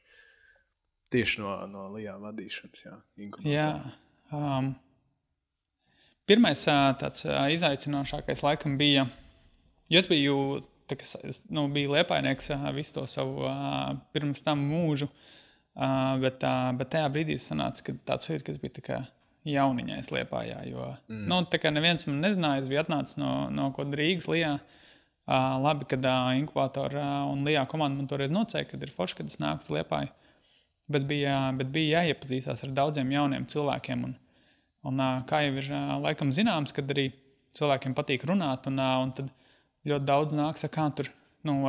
Tieši no Lijā vadīšanas, jā.
Jā. Pirmais tāds izaicinošākais laikam bija, jo es biju, biju liepājnieks visu to savu pirms tam mūžu, bet tajā brīdī sanāca, ka tāds sajūta, ka es biju tā kā jauniņais Liepājā, jo tā kā neviens man nezināja, es biju atnācis no kaut Rīgas Lijā. Labi, kad inkubatora un Lijā komanda man toreiz nocēja, kad ir forši, kad es nāku uz Liepāju, bet bija jāiepazīstās ar daudziem jauniem cilvēkiem, un kā jau ir laikam zināms, kad arī cilvēkiem patīk runāt, un tad ļoti daudz nāk, saka, tur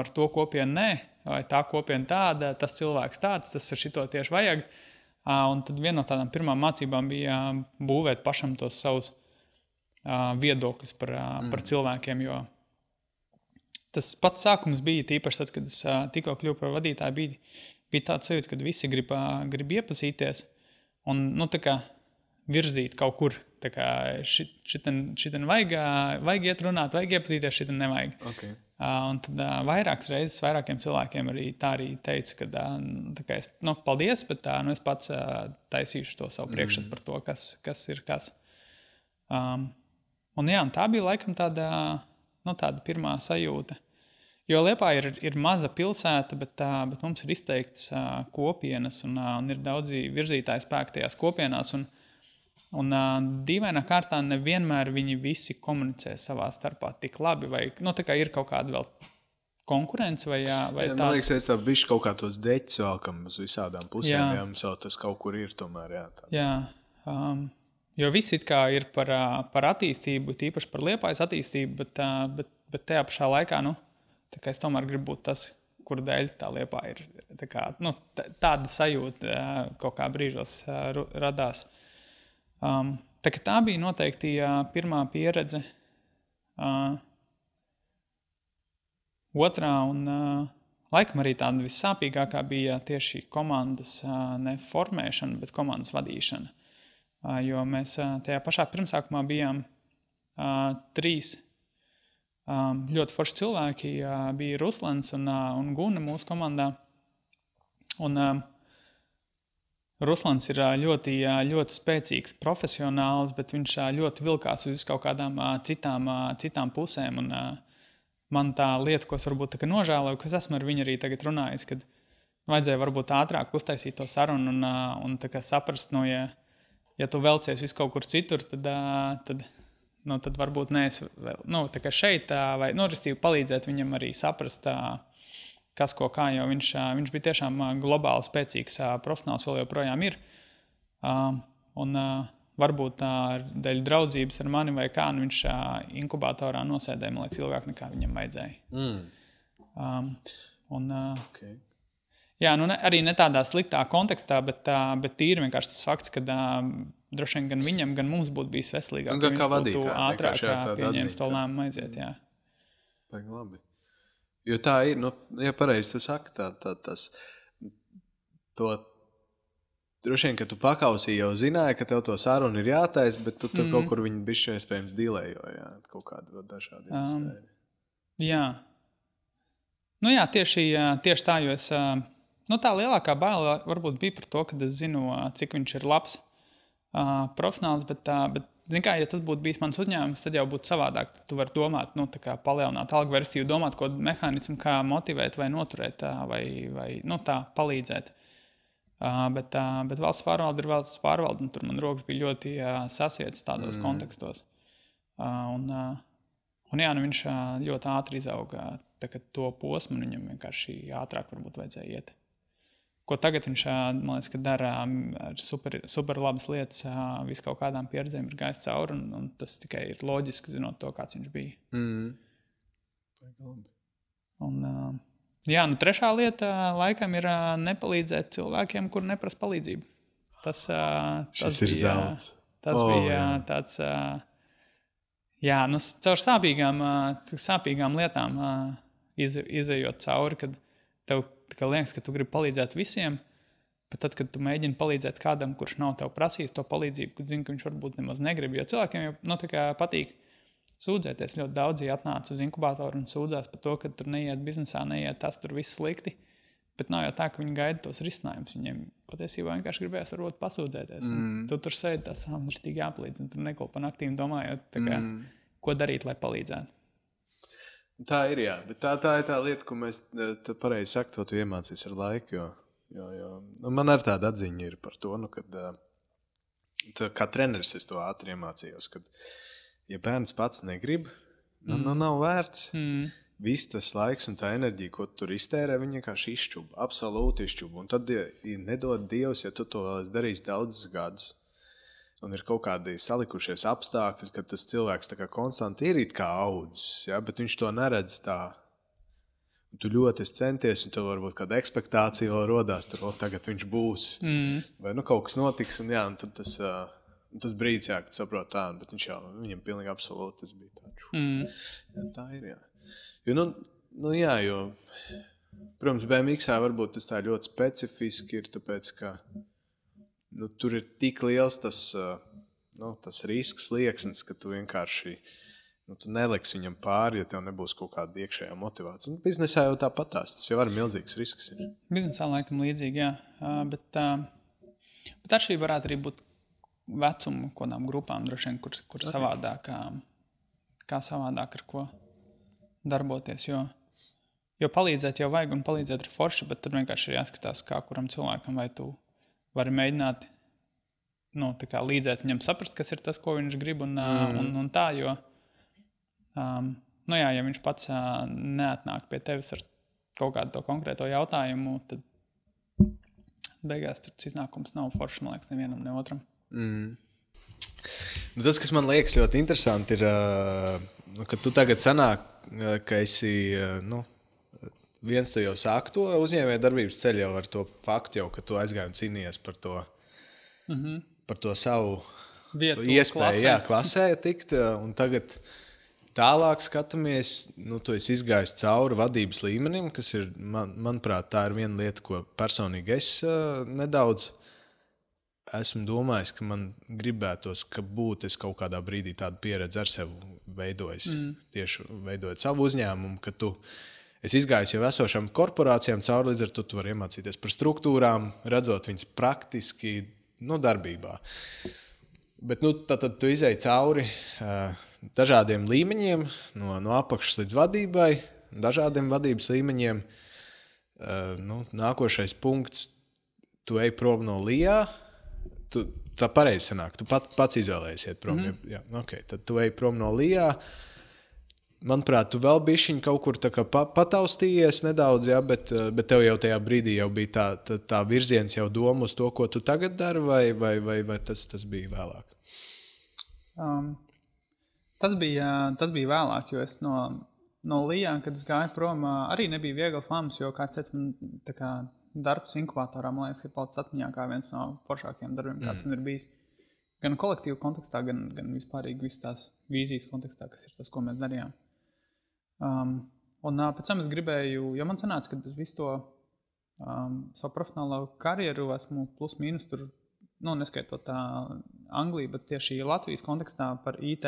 ar to kopienu nē, vai tā kopiena tāda, tas cilvēks tāds, tas ir šito tieši vajag. Un tad viena no tādām pirmām mācībām bija būvēt pašam tos savus viedokļus par cilvēkiem, jo tas pats sākums bija tīpaši tad, kad es tikko kļuvu par vadītāju, bija tāds sajūta, kad visi grib iepazīties un, tā kā virzīt kaut kur. Tā kā šitien vajag iet runāt, vajag iepazīties, šitien nevajag.
Okay.
Un tad vairākas reizes vairākiem cilvēkiem arī teicu, ka tā kā es, paldies, bet es pats taisīšu to savu priekšstatu par to, kas ir kas. Un tā bija laikam tāda pirmā sajūta. Jo Liepāja ir maza pilsēta, bet mums ir izteikts kopienas un ir daudzi virzītāji spēki tajās kopienās. Un dīvainā kārtā nevienmēr viņi visi komunicē savā starpā tik labi, vai tā kā ir kaut kāda vēl konkurence vai tāds.
Man liekas, es tā bišķi kaut kā tos deķus valkam uz visādām pusēm, mums jau tas kaut kur ir tomēr, jā.
Jā, jo visi it kā ir par attīstību, tīpaši par Liepājas attīstību, bet tajā pašā laikā, tā kā es tomēr gribu būt tas, kur dēļ tā Liepāja ir, tāda sajūta kaut kā brīžos radās. Tā bija noteikti pirmā pieredze. Otrā un laikam arī tāda vissāpīgākā bija tieši komandas neformēšana, bet komandas vadīšana. Jo mēs tajā pašā pirmsākumā bijām 3 ļoti forši cilvēki. Bija Ruslans un Guna mūsu komandā. Un Ruslans ir ļoti, ļoti spēcīgs profesionāls, bet viņš ļoti vilkās uz kaut kādām citām pusēm. Un, man tā lieta, ko es varbūt nožēloju, ka es esmu ar viņu arī tagad runājis, kad vajadzēja varbūt ātrāk uztaisīt to sarunu un saprast, ja tu velcies visu kaut kur citur, tad varbūt neesi vēl šeit, vai palīdzēt viņam arī saprast, kas ko kā, jo viņš bija tiešām globāli spēcīgs profesionāls, vēl joprojām ir. Un varbūt dēļ draudzības ar mani vai kā, viņš inkubatorā nosēdēja, man liekas, ilgāk nekā viņam vajadzēja.
Okay.
Jā, arī ne tādā sliktā kontekstā, bet tīri vienkārši tas fakts, ka droši vien gan viņam, gan mums būtu bijis veselīgāk,
ka viņš būtu
ātrāk pieņēmis to lēmumu aiziet. Jā.
Baigi labi. Jo tā ir, ja pareizi tu saki, droši vien, ka tu pakausī jau zināji, ka tev to sarunu ir jātais, bet tu tur kaut kur viņu bišķi iespējams dilējo, jā, kaut kādu dažādi iespēju.
Jā. Jā, tieši tā, jo es, tā lielākā baila varbūt bija par to, ka es zinu, cik viņš ir labs profesionāls, bet zin kā, ja tas būtu bijis mans uzņēmums, tad jau būtu savādāk. Tu vari domāt, palielināt algu versiju, domāt, ko mehānismu, kā motivēt vai noturēt, vai tā palīdzēt. Bet valsts pārvalde ir valsts pārvalde, un tur man rokas bija ļoti sasietas tādos kontekstos. Viņš ļoti ātri izauga to posmu, un viņam vienkārši ātrāk varbūt vajadzēja iet. Ko tagad viņš, man liekas, ka dara super labas lietas, visu kaut kādām pieredzēm ir gājis cauri, un tas tikai ir loģiski, zinot to, kāds viņš bija. Un, trešā lieta laikam ir nepalīdzēt cilvēkiem, kur neprasa palīdzību. Tas
ir zelts.
Tas bija tāds, caur sāpīgām lietām izejot cauri, kad tev liekas, ka tu gribi palīdzēt visiem, bet tad, kad tu mēģini palīdzēt kādam, kurš nav tev prasījis to palīdzību, kad zini, ka viņš varbūt nemaz negrib, jo cilvēkiem jau patīk sūdzēties. Ļoti daudzi atnāca uz inkubatoru un sūdzās par to, ka tur neiet biznesā, neiet tas, tur viss slikti, bet nav jau tā, ka viņi gaida tos risinājumus. Viņiem patiesībā vienkārši gribējās varbūt pasūdzēties. Tu tur sēdi tās, ir tik jāpalīdz, un tur nekol pa naktīm domājot, ko darīt, lai palīdzētu.
Tā ir, jā, bet tā ir tā lieta, ko mēs pareizi sakt, to tu iemācies ar laiku, jo man ar tāda atziņa ir par to, kad kā treneris es to ātri iemācījos, kad ja bērns pats negrib, nav vērts. Viss tas laiks un tā enerģija, ko tu tur iztērē, viņi vienkārši izšķuba, absolūti izšķuba. Un tad, ja nedod Dievs, ja tu to darīsi daudzus gadus, un ir kaut kādi salikušies apstākļi, kad tas cilvēks tā kā konstanti ir it kā audzis, ja, bet viņš to neredz tā. Un tu ļoti centies, un tev varbūt kāda ekspektācija vēl rodās, tur tagad viņš būs. Vai kaut kas notiks, un tad tas brīdis, kad saprot tā, bet viņam pilnīgi absolūti tas bija tā. Jā, tā ir, jā. Jo, protams, BMX-ā varbūt tas tā ļoti specifiski ir, tāpēc, ka tur ir tik liels tas risks slieksnis, ka tu vienkārši tu neliksi viņam pāri, ja tev nebūs kaut kāda iekšējā motivācija. Biznesā jau tāpatās, tas jau ir milzīgs risks.
Biznesā laikam līdzīgi, jā. Bet atšķirība varētu arī būt vecumu kodām grupām, droši vien, kur savādāk, kā savādāk ar ko darboties, jo palīdzēt jau vajag un palīdzēt ir forši, bet tad vienkārši ir jāskatās, kā kuram cilvēkam vai tu vari mēģināt līdzēt viņam saprast, kas ir tas, ko viņš grib un tā, jo ja viņš pats neatnāk pie tevis ar kaut kādu to konkrēto jautājumu, tad beigās tur iznākums nav foršs, man liekas, nevienam, ne otram.
Tas, kas man liekas ļoti interesanti, ir, ka tu tagad sanāk, ka esi, viens tu jau sāk to uzņēmēju darbības ceļu jau ar to faktu, ka tu aizgāji un cīnījies par to savu
vietu
iespēju klasē tikt, un tagad tālāk skatāmies, tu esi izgājis cauri vadības līmenim, kas ir, manuprāt, tā ir viena lieta, ko personīgi es nedaudz esmu domājis, ka man gribētos, ka būtu es kaut kādā brīdī tādu pieredzi ar sevi veidojis. Tieši veidojot savu uzņēmumu, ka tu es izgāju jau esošām korporācijām cauri, līdz ar to tu vari iemācīties par struktūrām, redzot viņas praktiski darbībā. Bet tad tu izēji cauri dažādiem līmeņiem, no apakšas līdz vadībai, dažādiem vadības līmeņiem. Nākošais punkts, tu ej prom no lijā, tā pareizi sanāk, tu pats izvēlējies iet prom. Jā, okay, tad tu ej prom no lijā. Manuprāt, tu vēl bišķiņ kaut kur tā kā pataustījies nedaudz, jā, bet tev jau tajā brīdī jau bija tā virziens jau doma uz to, ko tu tagad dari, vai tas bija vēlāk?
Tas bija vēlāk, jo es no lijā, kad es gāju prom, arī nebija viegls lēmums, jo, kā es teicu, man tā kā darbs inkubatorā, man liekas, ir palicis atmiņā kā viens no foršākajiem darbiem, kāds man ir bijis. Gan kolektīvu kontekstā, gan vispārīgi visas tās vīzijas kontekstā, kas ir tas, ko mēs darījām. Un pēc tam es gribēju, jo man sanāca, ka es visu to savu profesionālo karjeru esmu plus mīnus tur, neskaitot tā Angliju, bet tieši Latvijas kontekstā par IT.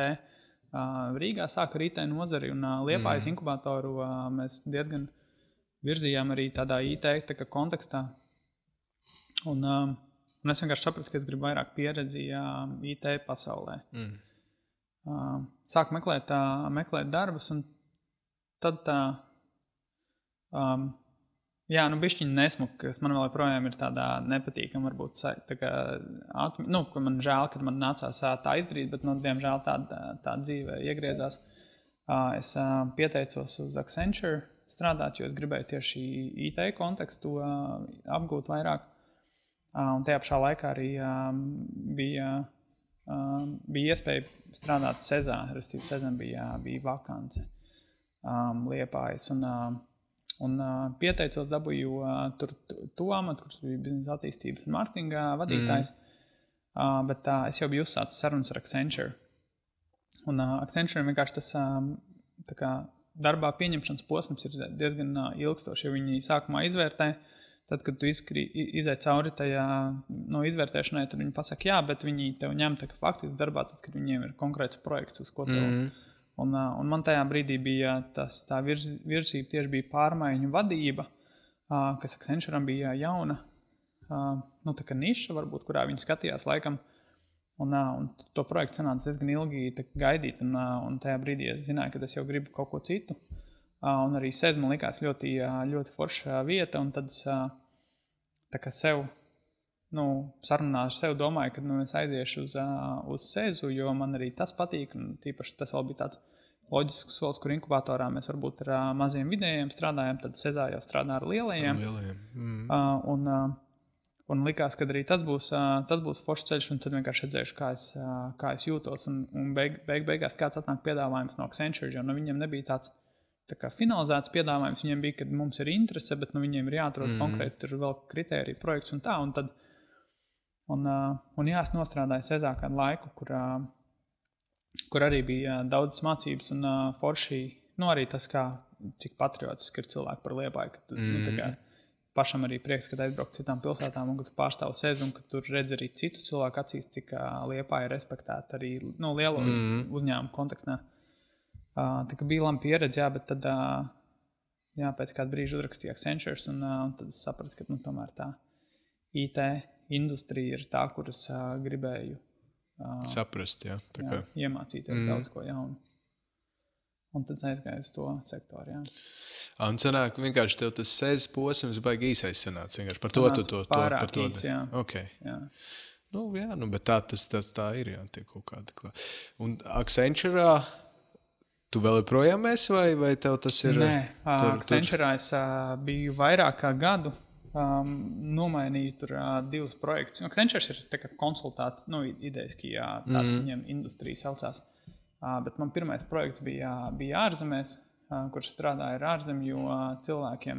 Rīgā sāka ar IT nozari un Liepājas inkubatoru mēs diezgan virzījām arī tādā IT kontekstā. Un es vienkārši sapratu, ka es gribu vairāk pieredzi IT pasaulē. Sāku meklēt darbus un tad bišķiņ nesmuka, kas man vēl projām ir tādā nepatīkama, varbūt tā kā, ka man žēl, kad man nācās tā izdarīt, bet, diemžēl tā dzīve iegriezās. Es pieteicos uz Accenture strādāt, jo es gribēju tieši IT kontekstu apgūt vairāk. Un tajā pašā laikā arī bija iespēja strādāt Sezā, respektīvi Sezam bija vakance Liepājas. Un pieteicos, dabūju tur to amatu, kurš bija biznesa attīstības un marketinga vadītājs, bet es jau biju uzsācis sarunas ar Accenture. Un Accenture vienkārši tas tā kā darbā pieņemšanas posms ir diezgan ilgstoši, jo viņi sākumā izvērtē. Tad, kad tu izēj cauri tajā izvērtēšanai, tad viņi pasaka jā, bet viņi tev ņem tā kā faktiski darbā, tad, kad viņiem ir konkrēts projekts, uz ko tev... Un man tajā brīdī bija tā virzība tieši bija pārmaiņu vadība, kas Accenture'am bija jauna, tā kā niša varbūt, kurā viņi skatījās laikam. Un to projektu sanāca diezgan ilgi gaidīt, un tajā brīdī es zināju, ka es jau gribu kaut ko citu. Un arī Sez man likās ļoti, ļoti forša vieta, un tad es tā kā sev, sarunā ar sevi domāju, ka es aiziešu uz Sezu, jo man arī tas patīk, un tīpaši tas vēl bija tāds loģisks solis, kur inkubatorā mēs varbūt ar maziem vidējiem strādājam, tad Sezā jau strādā ar lielajiem. Un likās, ka arī tas būs foršs ceļš, un tad vienkārši redzēšu, kā es jūtos, un beigās kāds atnāk piedāvājums no Accenture, jo viņiem nebija tāds tā kā finalizēts piedāvājums, viņiem bija, ka mums ir interese, bet viņiem ir jāatrod konkrēti, tur vēl kritērija projekts un tā, un tad es nostrādāju Sezā kādu laiku, kur arī bija daudz mācības un forši, arī tas, cik patriotiski ir cilvēki par Liepāju, ka tā kā pašam arī prieks, kad aizbraukt citām pilsētām un ka tu pārstāvi Sezu un ka tur redz arī citu cilvēku acīs, cik Liepāja ir respektēta arī lielo uzņēmumu kontekstā. Tā kā bija laba pieredze, jā, bet tad pēc kāda brīža uzrakstīja Accenture un tad es sapratu, ka tomēr tā IT industrija ir tā, kuras gribēju
saprast, jā.
Iemācīties daudz ko jaunu. Un tad aizgāju uz to sektoru, jā.
Un sanāk, vienkārši tev tas Sezes posms baigi īsais sanāca. Vienkārši par to.
Pārāk īs, jā.
Okay.
Jā.
Bet tā ir, jā, tie kaut kādi. Un Accenture'ā tu vēl joprojām esi, vai tev tas ir?
Nē, Accenture'ā es biju vairāk kā gadu. Nomainīju tur 2 projektus. Accenture ir tā kā konsultāts, idejiski tāds viņiem industrija saucās. Bet man pirmais projekts bija ārzemēs, kurš strādāja ar ārzemju cilvēkiem,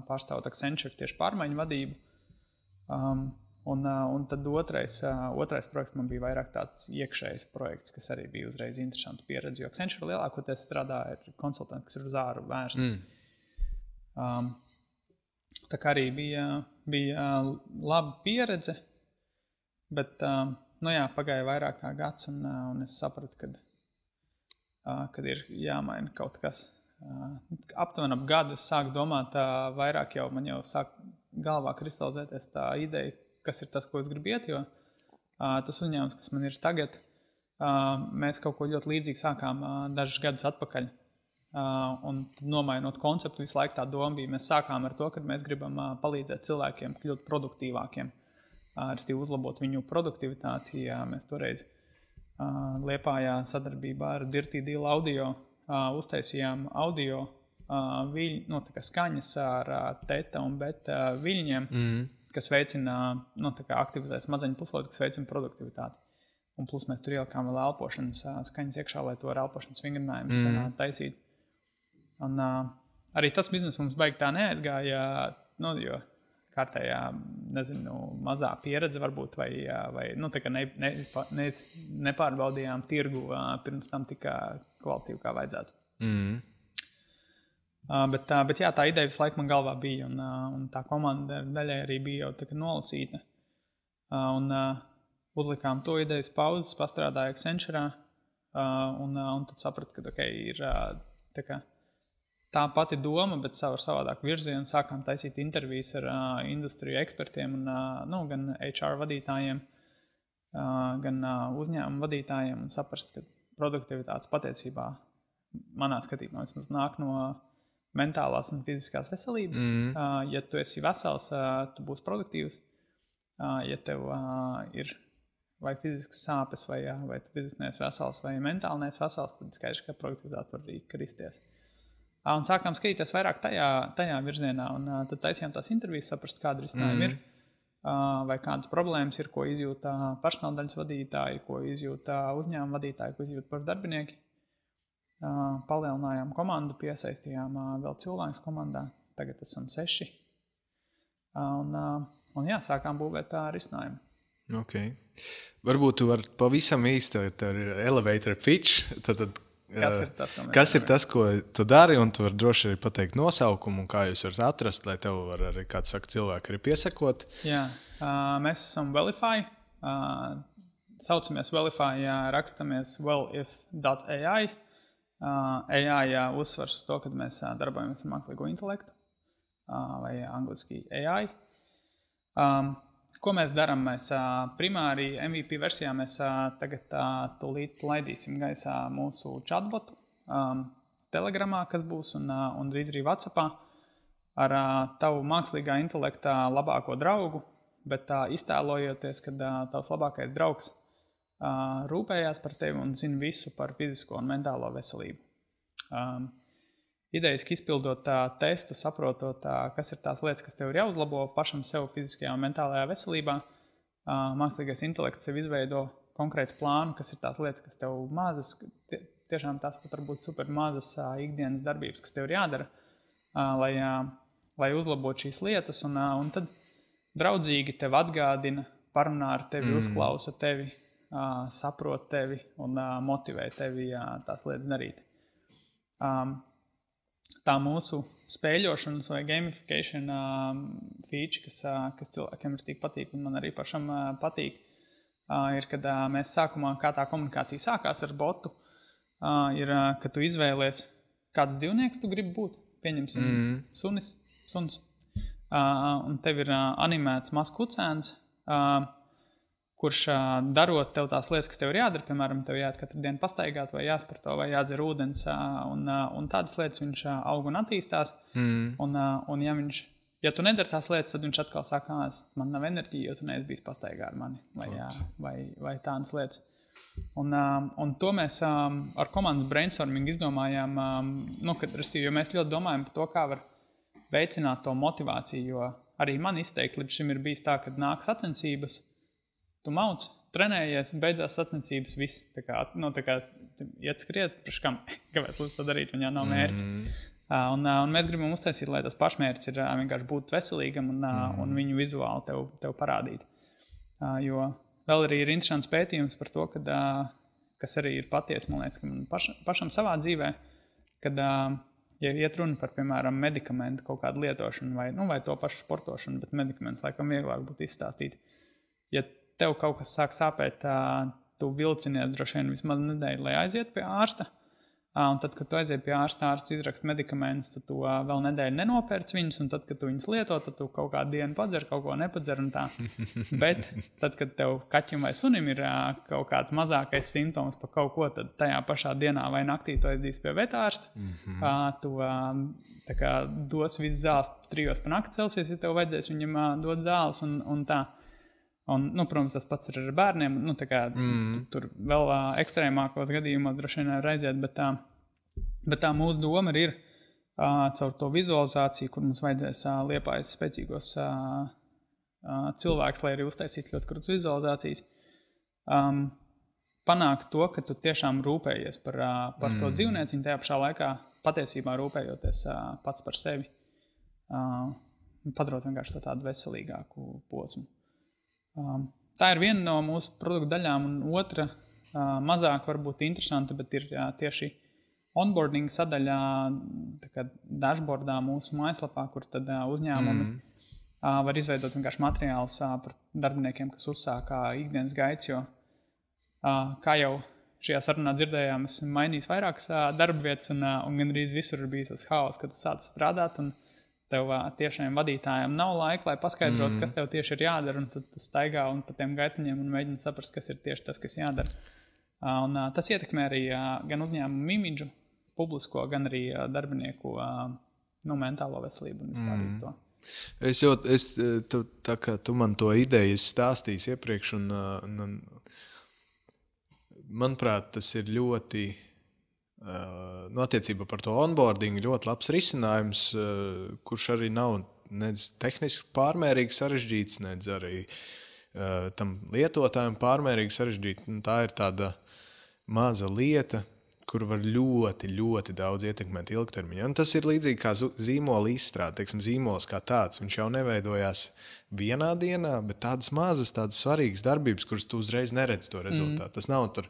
pārstāvot Accenture tieši pārmaiņu vadību. Un tad otrais projekts man bija vairāk tāds iekšējs projekts, kas arī bija uzreiz interesanti pieredzi, jo Accenture lielākoties strādāja ar konsultantu, kas ir uz āru vērsti. Tā kā arī bija laba pieredze, bet pagāja vairāk kā gads, un es sapratu, kad ir jāmaina kaut kas aptuveni ap gadu es sāku domāt vairāk man jau sāk galvā kristalizēties tā ideja, kas ir tas, ko es gribu iet, jo tas uzņēmums, kas man ir tagad, mēs kaut ko ļoti līdzīgi sākām dažus gadus atpakaļ. Un nomainot konceptu, visu laiku tā doma bija, mēs sākām ar to, ka mēs gribam palīdzēt cilvēkiem kļūt produktīvākiem, uzlabot viņu produktivitāti. Mēs toreiz Liepājā sadarbībā ar Dirty Deal Audio uztaisījām audio viļņu, tā kā skaņas ar teta un beta viļņiem, kas veicina aktivitātes smadzeņu puslodi, kas veicina produktivitāti. Un plus mēs tur ielikām vēl elpošanas skaņas iekšā, lai to ar elpošanas vingrinājumus taisītu. Un arī tas biznes mums baigi tā neaizgāja, jo kārtējā, mazā pieredze varbūt, vai tā kā nepārbaudījām tirgu pirms tam tik kvalitīvi, kā vajadzētu. Bet jā, tā ideja visu laiku man galvā bija, un tā komanda daļai arī bija jau tā kā nolasīta. Un uzlikām to idejas pauzes, pastrādāju Accenturā, un tad sapratu, ka ir tā kā tā pati doma, bet savādāk virzienu. Sākām taisīt intervijas ar industriju ekspertiem, un, gan HR vadītājiem, gan uzņēmumu vadītājiem, un saprast, ka produktivitāte patiesībā manā skatījumā vismaz nāk no mentālās un fiziskās veselības. Ja tu esi vesels, tu būsi produktīvs. Ja tev ir vai fiziskas sāpes, vai tu fiziski neesi vesels, vai mentāli neesi vesels, tad skaidrs, ka produktivitāte var arī kristies. Un sākām skatīties vairāk tajā virzienā, un tad taisījām tās intervijas, saprast, kāda risinājuma ir, vai kādas problēmas ir, ko izjūta pašnodarbinātības vadītāji, ko izjūta uzņēmuma vadītāji, ko izjūta par darbinieki. Palielinājām komandu, piesaistījām vēl cilvēkus komandā, tagad esam 6. Un sākām būvēt risinājumu.
Okay. Varbūt tu vari pavisam īsti, tev ir elevator pitch, tad kas ir tas, ko tu dari, un tu vari droši arī pateikt nosaukumu, un kā jūs varat atrast, lai tev var arī, kā saka, cilvēki arī piesakot.
Jā, mēs esam Wellify, saucamies Wellify, rakstamies wellif.ai. AI uzsvars uz to, kad mēs darbojamies ar mākslīgo intelektu, vai angliski AI. Ko mēs darām? Mēs primāri MVP versijā mēs tagad tūlīt laidīsim gaisā mūsu chatbotu Telegramā, kas būs, un drīz arī WhatsAppā ar tavu mākslīgā intelektā labāko draugu, bet iztēlojoties, kad tavs labākais draugs rūpējās par tevi un zina visu par fizisko un mentālo veselību. Idejiski izpildot testu, saprotot, kas ir tās lietas, kas tev ir jāuzlabo pašam sev fiziskajā un mentālajā veselībā. Mākslīgais intelekts sev izveido konkrētu plānu, kas ir tās lietas, kas tev mazas, tiešām tās pat varbūt super mazas ikdienas darbības, kas tev ir jādara, lai uzlabotu šīs lietas, un tad draudzīgi tev atgādina, parunā ar tevi, uzklausa tevi, saprot tevi un motivē tevi tās lietas darīt. Tā mūsu spēļošanas vai gamification feature, kas cilvēkiem ir tik patīk un man arī pašam patīk, ir, kad mēs sākumā, kā tā komunikācija sākās ar botu, ir, ka tu izvēlies, kāds dzīvnieks tu gribi būt. Pieņemsim suns. Un tev ir animēts mazs kucēns, kurš darot tev tās lietas, kas tev ir jādara, piemēram, tev jāiet katru dienu pastaigāt, vai jāsparto, vai jādzer ūdens, un tādas lietas viņš aug un attīstās. Un ja tu nedari tās lietas, tad viņš atkal saka, man nav enerģija, jo tu neesi bijis pastaigā ar mani, vai tādas lietas. Un to mēs ar komandas brainstorming izdomājām, jo mēs ļoti domājam par to, kā var veicināt to motivāciju, jo arī man izteikti līdz šim ir bijis tā, kad nāk sacensības, tu mauc, trenējies, beidzās sacensības, viss. Tā kā iet skriet, priekš kam, kāpēc līdz to darīt, viņā nav mērķis. Un mēs gribam uztaisīt, lai tas pašmērķis ir vienkārši būt veselīgam un viņu vizuāli tev parādīt. Jo vēl arī ir interesants pētījums par to, kas arī ir patiesi, man liekas, ka man pašam savā dzīvē, kad ja iet runa par, piemēram, medikamentu kaut kādu lietošanu vai to pašu sportošanu, bet medikaments laikam vieglāk būtu izstāstīt. Ja tev kaut kas sāk sāpēt, tu vilcinies droši vien vismaz nedēļu, lai aiziet pie ārsta. Un tad, kad tu aizies pie ārsts izraksta medikamentus, tad tu vēl nedēļu nenopērc viņus, un tad, kad tu viņus lieto, tad tu kaut kādu dienu padzer, kaut ko nepadzer un tā. Bet tad, kad tev kaķim vai sunim ir kaut kāds mazākais simptoms par kaut ko, tad tajā pašā dienā vai naktī tu aizies pie vetārsta, tu tā kā dos visu zāles 3 pa nakti celsies, ja tev vajadzēs viņam dot zāles un tā. Un, protams, tas pats ir ar bērniem. Tur vēl ekstrēmākos gadījumos droši vien var aiziet, bet tā mūsu doma ir caur to vizualizāciju, kur mums vajadzēs Liepājas spēcīgos cilvēkus, lai arī uztaisītu ļoti krūtas vizualizācijas, panākt to, ka tu tiešām rūpējies par to dzīvnieci, un tajā pašā laikā patiesībā rūpējoties pats par sevi, padarot vienkārši tādu veselīgāku posmu. Tā ir viena no mūsu produktu daļām, un otra mazāk varbūt interesanta, bet ir tieši onboarding sadaļā, tā kā dashboardā mūsu mājaslapā, kur tad uzņēmumi var izveidot vienkārši materiālus par darbiniekiem, kas uzsākā ikdienas gaitas, jo kā jau šajā sarunā dzirdējām, esmu mainījis vairākas darba vietas, un gandrīz visur ir bijis tas haoss, kad tu sāc strādāt, un tev tiešām vadītājiem nav laika, lai paskaidrotu, kas tev tieši ir jādara, un tad tu staigā un pa tiem gaitiņiem un mēģini saprast, kas ir tieši tas, kas jādara. Un tas ietekmē arī gan uzņēmumu imidžu, publisko, gan arī darbinieku mentālo veselību un vispār to.
Tā kā tu man to ideju stāstīsi iepriekš, un manuprāt, tas ir ļoti... attiecībā par to onboarding ļoti labs risinājums, kurš arī nav nedz tehniski pārmērīgi sarežģīts, nedz arī tam lietotājiem pārmērīgi sarežģīts. Tā ir tāda maza lieta, kur var ļoti, ļoti daudz ietekmēt ilgtermiņā. Un tas ir līdzīgi kā zīmola izstrāde. Teiksim, zīmols kā tāds, viņš jau neveidojās vienā dienā, bet tādas mazas, tādas svarīgas darbības, kuras tu uzreiz neredz to rezultātu. Tas nav tur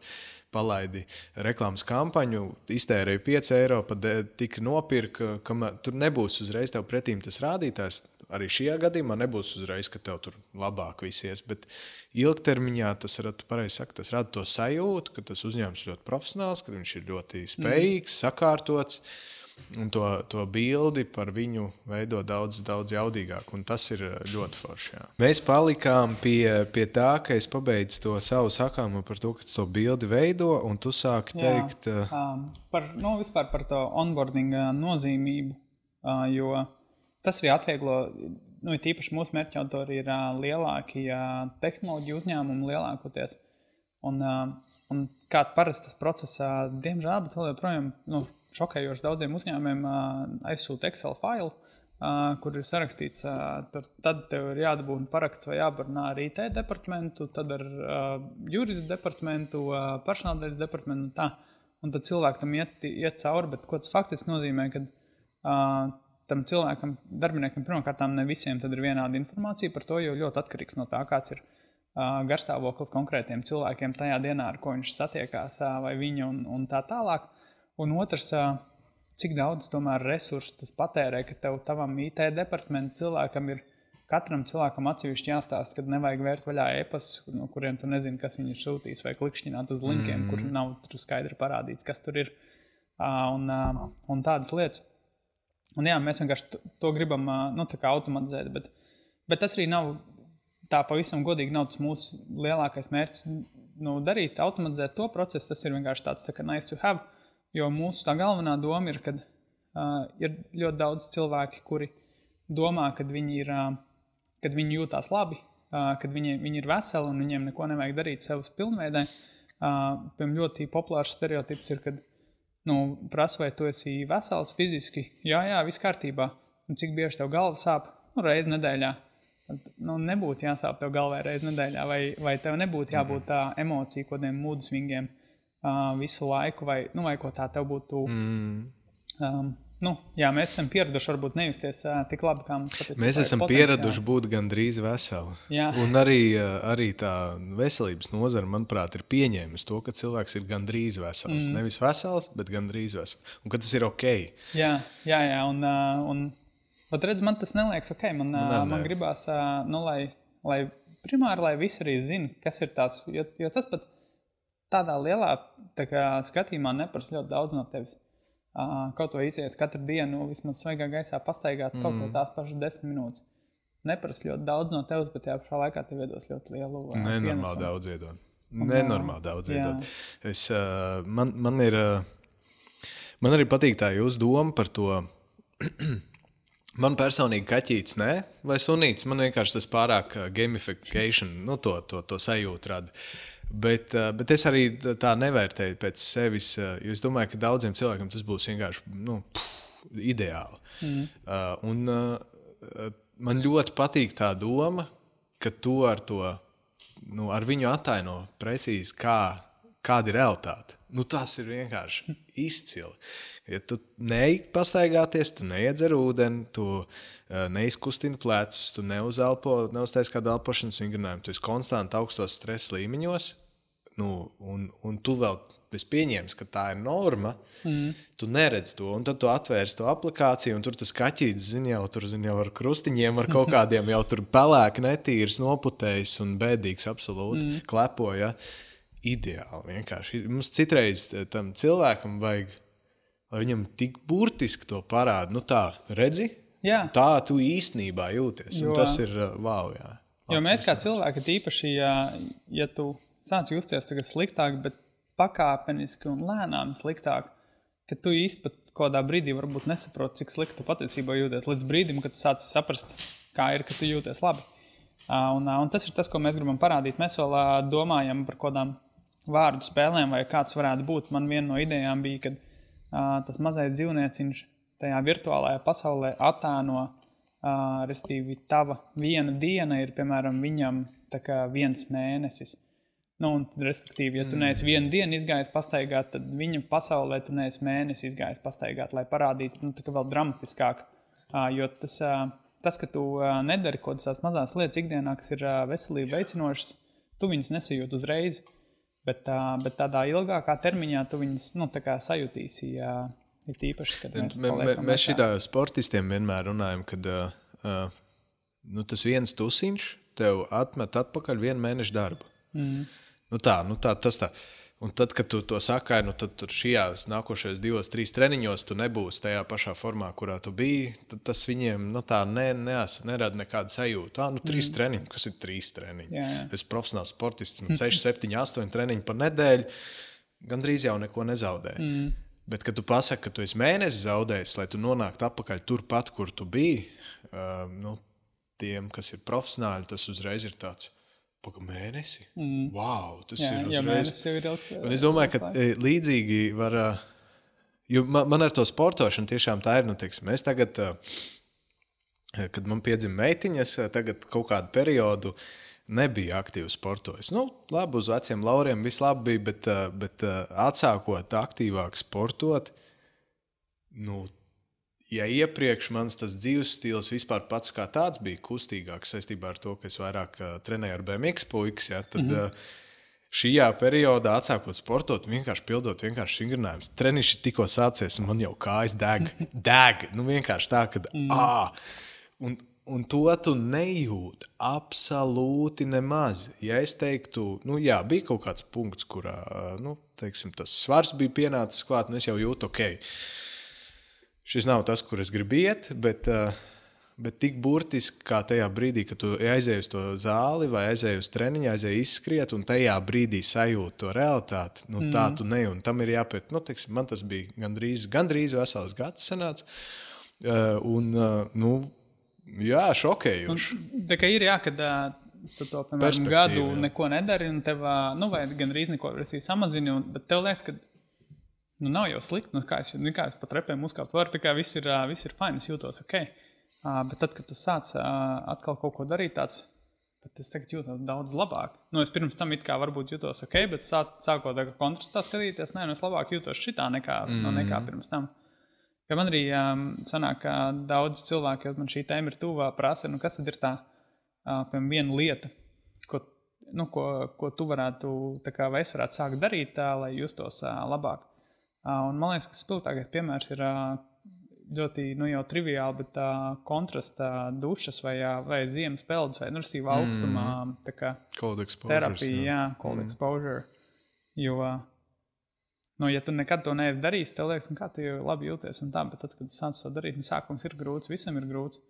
palaidi reklāmas kampaņu, iztērēju 5 eiro, pat tik nopirka, ka tur nebūs uzreiz tev pretīm tas rādītājs. Arī šajā gadījumā nebūs uzreiz, ka tev tur labāk visies, bet ilgtermiņā tas rada to sajūtu, ka tas uzņēmums ir ļoti profesionāls, ka viņš ir ļoti spējīgs, sakārtots, un to bildi par viņu veido daudz, daudz jaudīgāk, un tas ir ļoti forši. Jā. Mēs palikām pie tā, ka es pabeidzu to savu sakāmu par to, ka to bildi veido, un tu sāki teikt...
Vispār par to onboarding nozīmību, jo tas arī atvieglo, tīpaši mūsu mērķautori ir lielāki tehnoloģiju uzņēmumi lielākoties, un kā parasti tas procesā, diemžēl, bet vēl joprojām, šokējoši daudziem uzņēmumiem aizsūta Excel failu, kur ir sarakstīts, tad tev ir jādabūna paraksts vai jābarunā ar IT departamentu, tad ar juristu departamentu, personāldaļas departamentu un tā. Un tad cilvēki tam iet cauri, bet ko tas faktiski nozīmē, kad tam cilvēkam, darbiniekam pirmkārtām ne visiem tad ir vienāda informācija par to, jo ļoti atkarīgs no tā, kāds ir garstāvoklis konkrētiem cilvēkiem tajā dienā, ar ko viņš satiekās vai viņa un tā tālāk. Un otrs, cik daudz tomēr resursu tas patērē, ka tavam IT departamentu cilvēkam ir katram cilvēkam atsevišķi jāstāst, kad nevajag vērt vaļā e-pastus, no kuriem tu nezini, kas viņi ir sūtījis, vai klikšķināt uz linkiem, kur nav skaidri parādīts, kas tur ir, un tādas lietas. Un jā, mēs vienkārši to gribam tā kā automatizēt, bet tas arī nav tā pavisam godīgi, nav tas mūsu lielākais mērķis darīt, automatizēt to procesu, tas ir vienkārši tāds tā kā nice to have. Jo mūsu tā galvenā doma ir, kad ir ļoti daudz cilvēki, kuri domā, kad viņi jūtās labi, kad viņi ir veseli un viņiem neko nevajag darīt savas pilnveidē. Piemēram, ļoti populārs stereotips ir, kad prasa, vai tu esi vesels fiziski. Jā, viss kārtībā. Un cik bieži tev galva sāp? Reizi nedēļā. Nebūtu jāsāp tev galvā reizi nedēļā, vai tev nebūtu jābūt tā emocija, kodiem mood swingiem visu laiku, vai ko tā tev būtu. Mēs esam pieraduši varbūt nejusties tik labi, kā mums patiesībā
mēs esam pieraduši būt gandrīz veseli. Jā. Un arī tā veselības nozara, manuprāt, ir pieņēmusi to, ka cilvēks ir gandrīz vesels. Nevis vesels, bet gandrīz vesels. Un ka tas ir ok.
Jā. Un redz, man tas neliekas ok. Man gribās, lai primāri, lai visi arī zina, kas ir tās, jo tas pat tādā lielā skatījumā neprasa ļoti daudz no tevis. Kaut to iziet katru dienu, vismaz svaigā gaisā pastaigāt kaut ko tās pašas 10 minūtes. Neprasa ļoti daudz no tevis, bet tajā pašā laikā tev iedos ļoti lielu
Nenormāli daudz iedod. Nenormāli daudz iedod. Man arī patīk tā jūsu doma par to. Man personīgi kaķītis nē, vai sunītis. Man vienkārši tas pārāk gamification, to sajūtu rada. Bet es arī tā nevērtēju pēc sevis, jo es domāju, ka daudziem cilvēkiem tas būs vienkārši ideāli. Un man ļoti patīk tā doma, ka tu ar to, ar viņu attaino precīzi, kāda ir realitāte. Tas ir vienkārši izcili. Ja tu neej pastaigāties, tu neiedzer ūdeni, tu neizkustini plecs, tu neuztais kādu elpošanas vingrinājumu, tu esi konstanti augstos stresa līmeņos, un tu vēl pieņēmis, ka tā ir norma, tu neredz to, un tad tu atvērsi to aplikāciju, un tur tas kaķītis jau ar krustiņiem, ar kaut kādiem jau tur pelēki, netīrs, noputējis un bēdīgs absolūti, klepoja. Ideāli vienkārši. Mums citreiz tam cilvēkam vajag, lai viņam tik burtiski to parāda. Tā, redzi?
Jā.
Tā tu īstenībā jūties. Un tas ir wow, jā.
Jo mēs kā cilvēki, īpaši, ja tu sāc justies tagad sliktāk, bet pakāpeniski un lēnām sliktāk, ka tu īsti pat kādā brīdī varbūt nesaproti, cik slikti tu patiesībā jūties. Līdz brīdim, kad tu sāc saprast, kā ir, ka tu jūties labi. Un tas ir tas, ko mēs gribam parādīt. Mēs vēl domājam par kādām vārdu spēlēm vai kāds varētu būt. Man viena no idejām bija, kad tas mazais dzīvnieciņš tajā virtuālajā pasaulē attēno, restīvi tava viena diena ir, piemēram, viņam tā kā 1 mēnesis. Un tad, respektīvi, ja tu neesi vienu dienu izgājis pastaigāt, tad viņa pasaulē tu neesi mēnesi izgājis pastaigāt, lai parādītu, tā kā vēl dramatiskāk. Jo tas, ka tu nedari kaut kādas mazās lietas ikdienā, kas ir veselību veicinošas, tu viņas nesajūti uzreiz. Bet tādā ilgākā termiņā tu viņas sajutīsi, ir tīpaši, kad mēs paliekam.
Mēs šitā sportistiem vienmēr runājam, kad tas viens tusiņš tev atmet atpakaļ 1 mēnešu darbu. Tas tā. Un tad, kad tu to sakai, tad tur šajās nākošajos 2-3 treniņos tu nebūsi tajā pašā formā, kurā tu biji, tad tas viņiem nerada nekādu sajūtu. 3 treniņi, kas ir 3 treniņi?
Jā.
Es profesionāls sportists, man 6, 7, 8 treniņi par nedēļu, gandrīz jau neko nezaudē. Bet, kad tu pasaki, ka tu esi mēnesi zaudējis, lai tu nonāktu atpakaļ turpat, kur tu biji, tiem, kas ir profesionāļi, tas uzreiz ir tāds. Mēnesi? Wow, tas ir uzreiz.
Jā, mēnesis jau ir ilgs.
Un es domāju, ka līdzīgi var, jo man ar to sportošanu tiešām tā ir, mēs tagad, kad man piedzima meitiņas, tagad kaut kādu periodu nebija aktīvi sportojis. Labi, uz veciem lauriem viss labi bija, bet atsākot aktīvāk sportot, ja iepriekš mans tas dzīves stils vispār pats kā tāds bija kustīgāks saistībā ar to, ka es vairāk trenēju ar BMX puikas, tad šajā periodā atsākot sportot, vienkārši pildot vienkārši vingrinājumus. Treniņš ir tikko sācies, un man jau kājas deg. Vienkārši tā, kad un to tu nejūti absolūti nemaz. Ja es teiktu, bija kaut kāds punkts, kurā, tas svars bija pienācis klāt, un es jau jūtu, šis nav tas, kur es gribu iet, bet tik burtiski kā tajā brīdī, kad tu aizēji uz to zāli vai aizēji uz treniņu, aizēji izskriet un tajā brīdī sajūti to realitāti, tā tu ne, un tam ir jāpēt, man tas bija gandrīz vesels gads sanāca, šokējoši.
Tā kā ir, kad tu to, piemēram, gadu neko nedari, un tev, vai gandrīz neko samazini, bet tev liekas, ka nav jau slikti, kā es pa trepēm uzkāpt varu, tā kā viss ir fine, es jūtos ok. Bet tad, kad tu sāc atkal kaut ko darīt tāds, bet es tagad jūtos daudz labāk. Es pirms tam it kā varbūt jūtos ok, bet sākot kontrastā skatīties, es labāk jūtos šitā nekā pirms tam. Ja man arī sanāk, ka daudz cilvēki, jo man šī tēma ir tuvā, prasa, kas tad ir tā, piemēram, viena lieta, ko tu varētu, vai es varētu sākt darīt, lai justos labāk. Un man liekas, ka spilgtākais piemērs ir ļoti, jau triviāli, bet kontrasta dušas vai ziemas peldas vai nurstīva augstumā,
cold exposure,
terapija, cold exposure. Jo, ja tu nekad to neesi darījis, tev liekas, kā tu labi jūties un tā, bet tad, kad tu sāc to darīt, sākums ir grūts, visam ir grūts.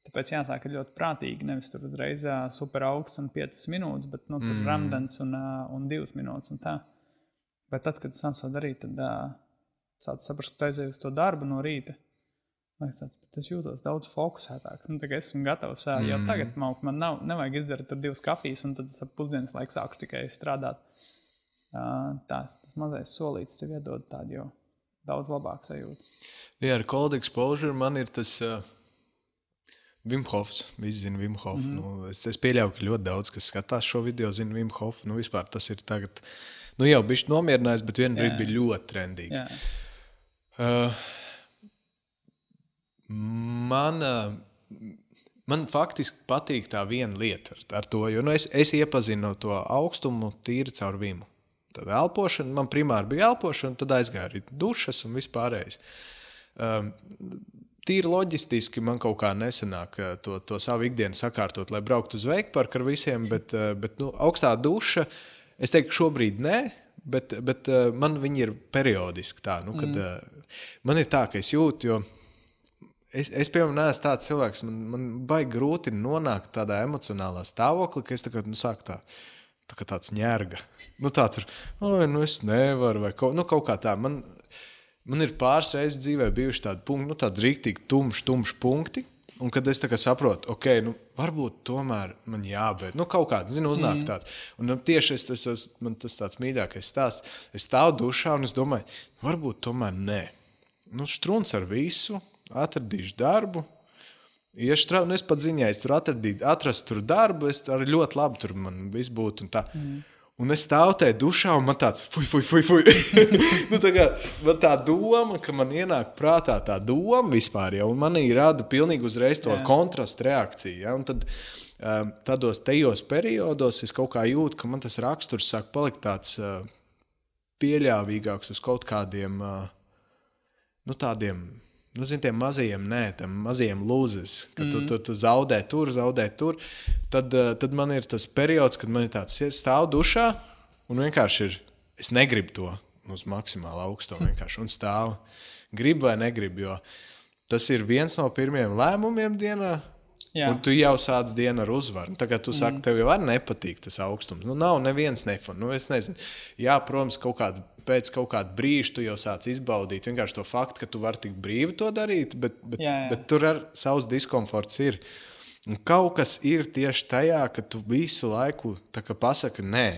Tāpēc jāsāk ļoti prātīgi, nevis tur uzreiz super augsts un 5 minūtes, bet tur ramdens un 2 minūtes un tā. Bet tad, kad tu sāc to darīt, tad sāc saprast, ka tu aizies uz to darbu no rīta. Bet es jūtos daudz fokusētāks. Tagad esmu gatavs, jau tagad man nevajag izdzert 2 kafijas, un tad es ap pusdienas laiku sāku tikai strādāt. Tas mazais solīts tev iedod tādu jau daudz labāku sajūtu.
Jā, ar cold exposure man ir tas Wim Hofs. Visi zina Wim Hof. Es pieļauju, ka ļoti daudz, kas skatās šo video, zina Wim Hof. Vispār tas ir tagad, jau bišķi nomierinājis, bet vienu brīdi bija ļoti trendīgi. Man faktiski patīk tā viena lieta ar to, jo es iepazinu to augstumu tīri caur Vimu. Tad elpošana, man primāri bija elpošana, tad aizgāja arī dušas un vispārējais. Tīri loģistiski man kaut kā nesanāk to savu ikdienu sakārtot, lai brauktu uz veikparku ar visiem, bet augstā duša, es teiktu šobrīd ne, bet man viņi ir periodiski tā, kad man ir tā, ka es jūtu, jo es piemēram neesmu tāds cilvēks, man baigi grūti nonākt tādā emocionālā stāvoklī, ka es sāku tā kā tāds ņērga. Tā tur, es nevaru vai kaut kā tā. Man ir pāris reizes dzīvē bijuši tādi punkti, tādi rīktīgi tumši punkti, un kad es saprotu, varbūt tomēr man jābeidz. Kaut kāds, uznāk tāds. Un tieši man tas tāds mīļākais stāsts. Es stāvu dušā un es domāju, varbūt tomēr nē. Štruns ar visu, atradīšu darbu, iešu strādāt, es pat ziņā, es tur atrastu tur darbu, es arī ļoti labi tur man viss būtu un tā. Un es stāvu tajā dušā un man tāds, fuj. Man tā doma, ka man ienāk prātā tā doma vispār jau, un manī rada pilnīgi uzreiz to kontrastu reakciju. Ja? Un tad tajos periodos es kaut kā jūtu, ka man tas raksturs sāk palikt tāds pieļāvīgāks uz kaut kādiem, tādiem, tiem mazajiem lūzes, kad tu zaudē tur, tad man ir tas periods, kad man ir tāds stāv dušā un vienkārši es negribu to uz maksimāli augsto vienkārši un stāvu. Gribu vai negribu, jo tas ir viens no pirmiem lēmumiem dienā, un tu jau sāc dienu ar uzvaru. Tagad tu saki, tev jau var nepatīk tas augstums. Nav neviens nefan. Es nezinu. Jā, protams, pēc kaut kāda brīža tu jau sāc izbaudīt vienkārši to faktu, ka tu vari tik brīvi to darīt, bet tur ar savs diskomforts ir. Un kaut kas ir tieši tajā, ka tu visu laiku pasaki, nē,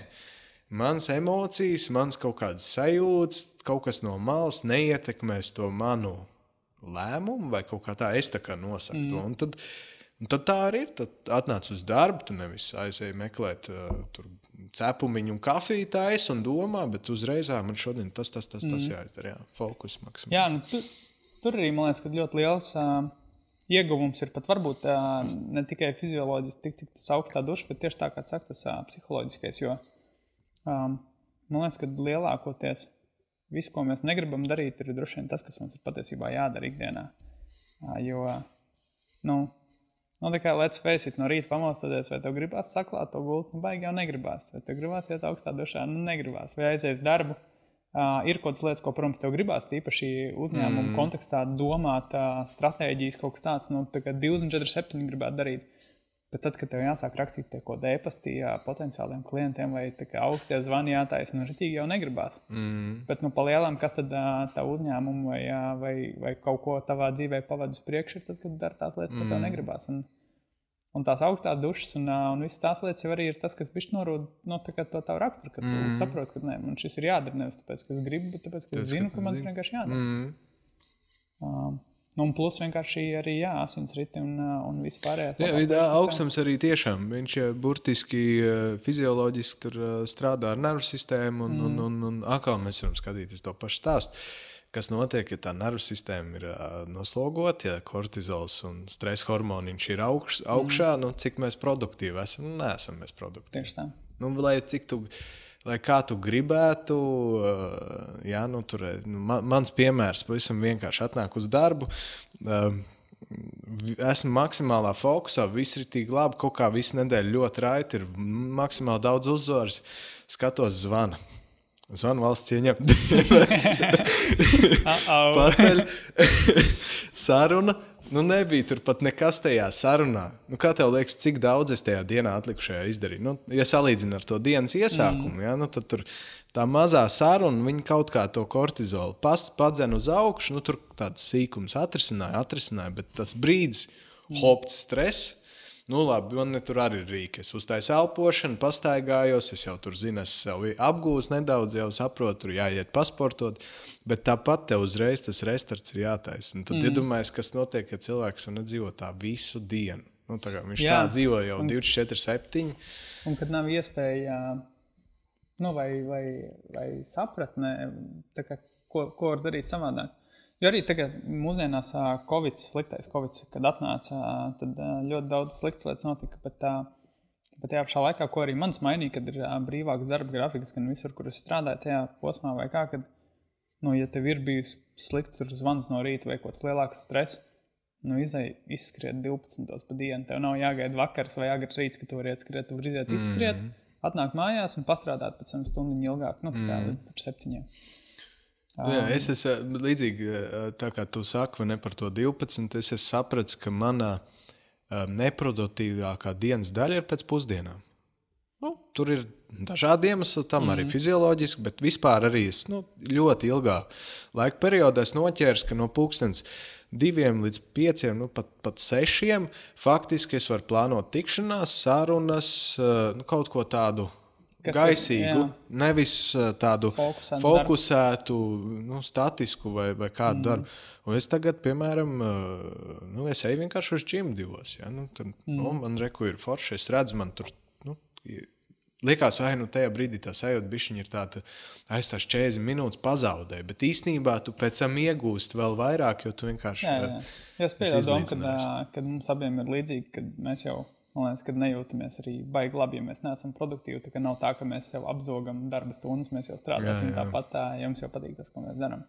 mans emocijas, mans kaut kādas sajūtas, kaut kas no malas neietekmēs to manu lēmumu vai kaut kā tā, es tā kā nosaku to. Un tad tā arī ir. Tad atnāc uz darbu, tu nevis aizēji meklēt tur cepumiņu un kafiju taisa un domā, bet uzreiz man šodien tas jāizdara. Jā. Fokus maksimums.
Jā, tur arī, man liekas, ka ļoti liels ieguvums ir pat varbūt ne tikai fizioloģiski, cik tas augstā duša, bet tieši tā, kā saka, tas psiholoģiskais, jo man liekas, ka lielākoties visu, ko mēs negribam darīt, ir droši vien tas, kas mums ir patiesībā jādara ikdienā. Jo, tā kā let's face it, no rīta pamostoties, vai tev gribās saklāt to gultu, baigi jau negribās. Vai tev gribās iet augstā dušā, negribās. Vai aizies darbu. Ir kaut kādas lietas, ko, protams, tev gribās, tīpaši uzņēmumu kontekstā domāt, stratēģijas kaut kas tāds, tā kā 24/7 gribētu darīt. Bet tad, kad tev jāsāk rakstīt kaut kādā e-pastī potenciāliem klientiem vai augstie zvani jātaisa, ritīgi jau negribās. Bet pa lielām, kas tad tā uzņēmumu vai kaut ko tavā dzīvē pavadus priekš ir tad, kad dara tās lietas, ko tev negribās. Un tās augstās dušas un visas tās lietas jau arī ir tas, kas bišķi norūd to tavu raksturu, kad tu saproti, ka nē, man šis ir jādara nevis tāpēc, ka es gribu, bet tāpēc, ka es zinu, ka man tas vienkārši jādara. Un plus vienkārši arī asinsriti un vispārējās.
Jā, augstums arī tiešām. Viņš burtiski fizioloģiski tur strādā ar nervu sistēmu un atkal mēs varam skatīties to pašu stāstu. Kas notiek, ja tā nervu sistēma ir noslogota, ja kortizols un stresa hormoni ir augšā, cik mēs produktīvi esam? Neesam mēs produktīvi.
Tieši tā.
Lai kā tu gribētu, mans piemērs pavisam vienkārši atnāk uz darbu, esmu maksimālā fokusā, viss ir tik labi, kaut kā visu nedēļu ļoti raiti, ir maksimāli daudz uzvaras, skatos zvana. Zvanu valsts ieņem paceļ saruna. Nu, nebija tur pat nekas tajā sarunā. Nu, kā tev liekas, cik daudz es tajā dienā atlikušajā izdarīju? Nu, ja salīdzinu ar to dienas iesākumu, ja, nu, tad tur tā mazā saruna, viņa kaut kā to kortizolu padzen uz augšu, nu, tur tāds sīkums atrisināja, bet tas brīdis, hopts stress, nu, labi, man tur arī ir rīki. Es uztaisu elpošanu, pastaigājos, es jau tur zinu, es sev apgūstu nedaudz, jau saprotu, tur jāiet pasportot, bet tāpat tev uzreiz tas restarts ir jātaisa. Un tad iedomājies, kas notiek, ja cilvēks nedzīvo tā visu dienu. Nu, tā kā viņš tā dzīvo jau 24/7.
Un kad nav iespēja, nu, vai sapratnē, tā kā, ko var darīt savādāk. Jo arī tagad mūsdienās sliktais Covid, kad atnāca, tad ļoti daudz sliktas lietas notika, bet tajā pašā laikā, ko arī mans mainīja, kad ir brīvāks darba grafiks, gan visur, kur es strādāju tajā posmā vai kā, kad, nu, ja tev ir bijusi slikts zvans no rīta vai kaut kāds lielāks stress, nu, izskriet 12 pa dienu, tev nav jāgaida vakars vai agars rīts, ka tu vari iet skriet, tu vari iziet izskriet, atnāk mājās un pastrādāt pēc tam stundiņu ilgāk, nu, tā kā līdz 7.
Jā, es esmu līdzīgi, tā kā tu saki, vai ne par to 12, es esmu sapratis, ka manā neproduktīvākā dienas daļa ir pēc pusdienām. Nu, tur ir dažādi iemesli tam, arī fizioloģiski, bet vispār arī es ļoti ilgā laika periodā es noķērs, ka no 2 līdz 5, nu, pat 6, faktiski es varu plānot tikšanās, sarunas, kaut ko tādu gaisīgu, nevis tādu fokusētu, nu, statisku vai kādu darbu. Un es tagad, piemēram, nu, es eju vienkārši uz džimu 2. Ja? Nu, tad, nu, man reku ir forši, es redzu, man tur, nu, liekas, nu, tajā brīdī tā sajūta bišķiņa ir tāda, tās 40 minūtes pazaudē, bet īstenībā tu pēc tam iegūst vēl vairāk, jo tu vienkārši
es pieļauju domu, kad mums abiem ir līdzīgi, kad mēs jau, man liekas, kad nejūtamies arī baigi labi, ja mēs neesam produktīvi, tā ka nav tā, ka mēs sev apzogam darba stundas, mēs jau strādāsim tāpat, ja mums jau patīk tas, ko mēs darām.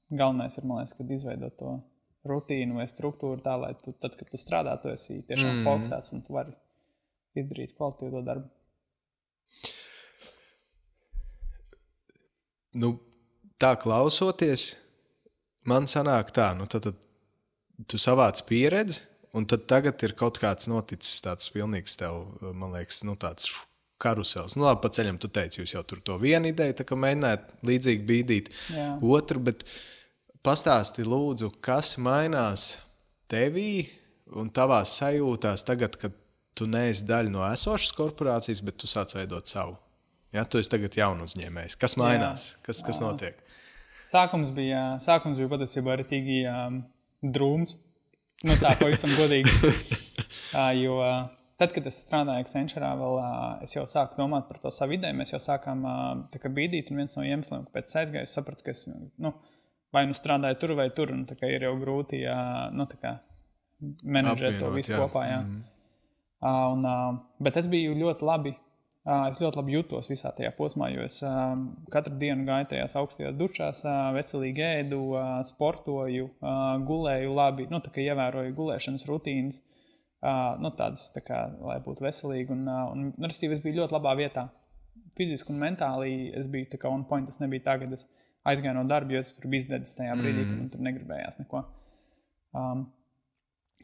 Galvenais ir, man liekas, kad izveidot to rutīnu vai struktūru tā, lai tu, tad, kad tu strādā, tu esi tiešām fokusēts un tu vari izdarīt kvalitīvo darbu.
Nu, tā klausoties, man sanāk tā, nu tad tu savāc pieredzi, un tad tagad ir kaut kāds noticis tāds pilnīgs tev, man liekas, nu tāds karusels. Nu labi, pa ceļam tu teici, jūs jau tur to vienu ideju, tā kā mēģināt līdzīgi bīdīt otru, bet pastāsti lūdzu, kas mainās tevī un tavās sajūtās tagad, kad tu neesi daļa no esošas korporācijas, bet tu sāc veidot savu. Ja, tu esi tagad jaunu uzņēmējs. Kas mainās? Kas notiek?
Sākums bija patiesībā arī tīgi drūms. Nu tā, pavisam godīgi. Jo tad, kad es strādāju Accenturā, es jau sāku domāt par to savu ideju. Mēs jau sākām tā kā bīdīt, un viens no iemesliem, kāpēc es aizgāju, es sapratu, ka es vai strādāju tur vai tur, un tā kā ir jau grūti tā kā menedžēt to visu kopā. Jā. Bet es biju ļoti labi. Es ļoti labi jutos visā tajā posmā, jo es katru dienu gāju tajās augstajās dušās, veselīgi ēdu, sportoju, gulēju labi, tā kā ievēroju gulēšanas rutīnas, tādas, tā kā, lai būtu veselīgi. Un restīvi, es biju ļoti labā vietā. Fiziski un mentāli es biju tā kā on point, tas nebija tā, kad es aizgāju no darba, jo es tur biju izdedzis tajā brīdī, kad man tur negribējās neko.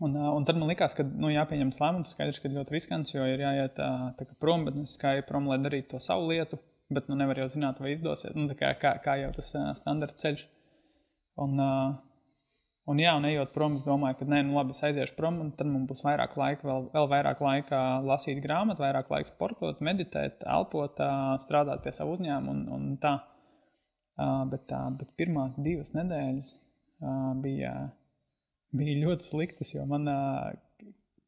Un tad man likās, ka jāpieņem lēmums, skaidrs, ka ļoti riskants, jo ir jāiet tā kā prom, bet es gāju prom, lai darītu to savu lietu, bet nevar jau zināt, vai izdosies, kā jau tas standarta ceļš. Un ejot prom, es domāju, ka labi, es aiziešu prom, un tad man būs vairāk laika, vēl vairāk laika lasīt grāmatu, vairāk laika sportot, meditēt, elpot, strādāt pie savu uzņēmumu un tā. Bet pirmās 2 nedēļas bija ļoti sliktas, jo man,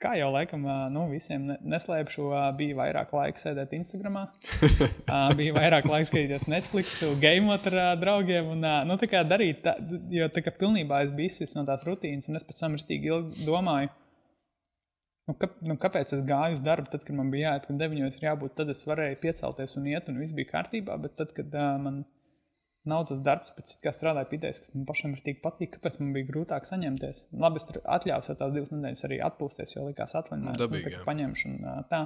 kā jau laikam, visiem neslēpšu, bija vairāk laika sēdēt Instagramā, bija vairāk laika skatīties Netflixu, gameot ar draugiem un tā kā darīt, jo tā kā pilnībā es biju izsis no tās rutīnas un es pēc tam ritīgi ilgi domāju, kāpēc es gāju uz darbu, tad, kad man bija jāiet, kad 9 ir jābūt, tad es varēju piecelties un iet un viss bija kārtībā, bet tad, kad man nav tas darbs, pēc kā strādāju pie idejas, kas man pašam ir tik patīk, kāpēc man bija grūtāk saņemties. Labi, es tur atļauju tās 2 nedēļas arī atpūsties, jo likās atvaļināt, paņemšu un tā.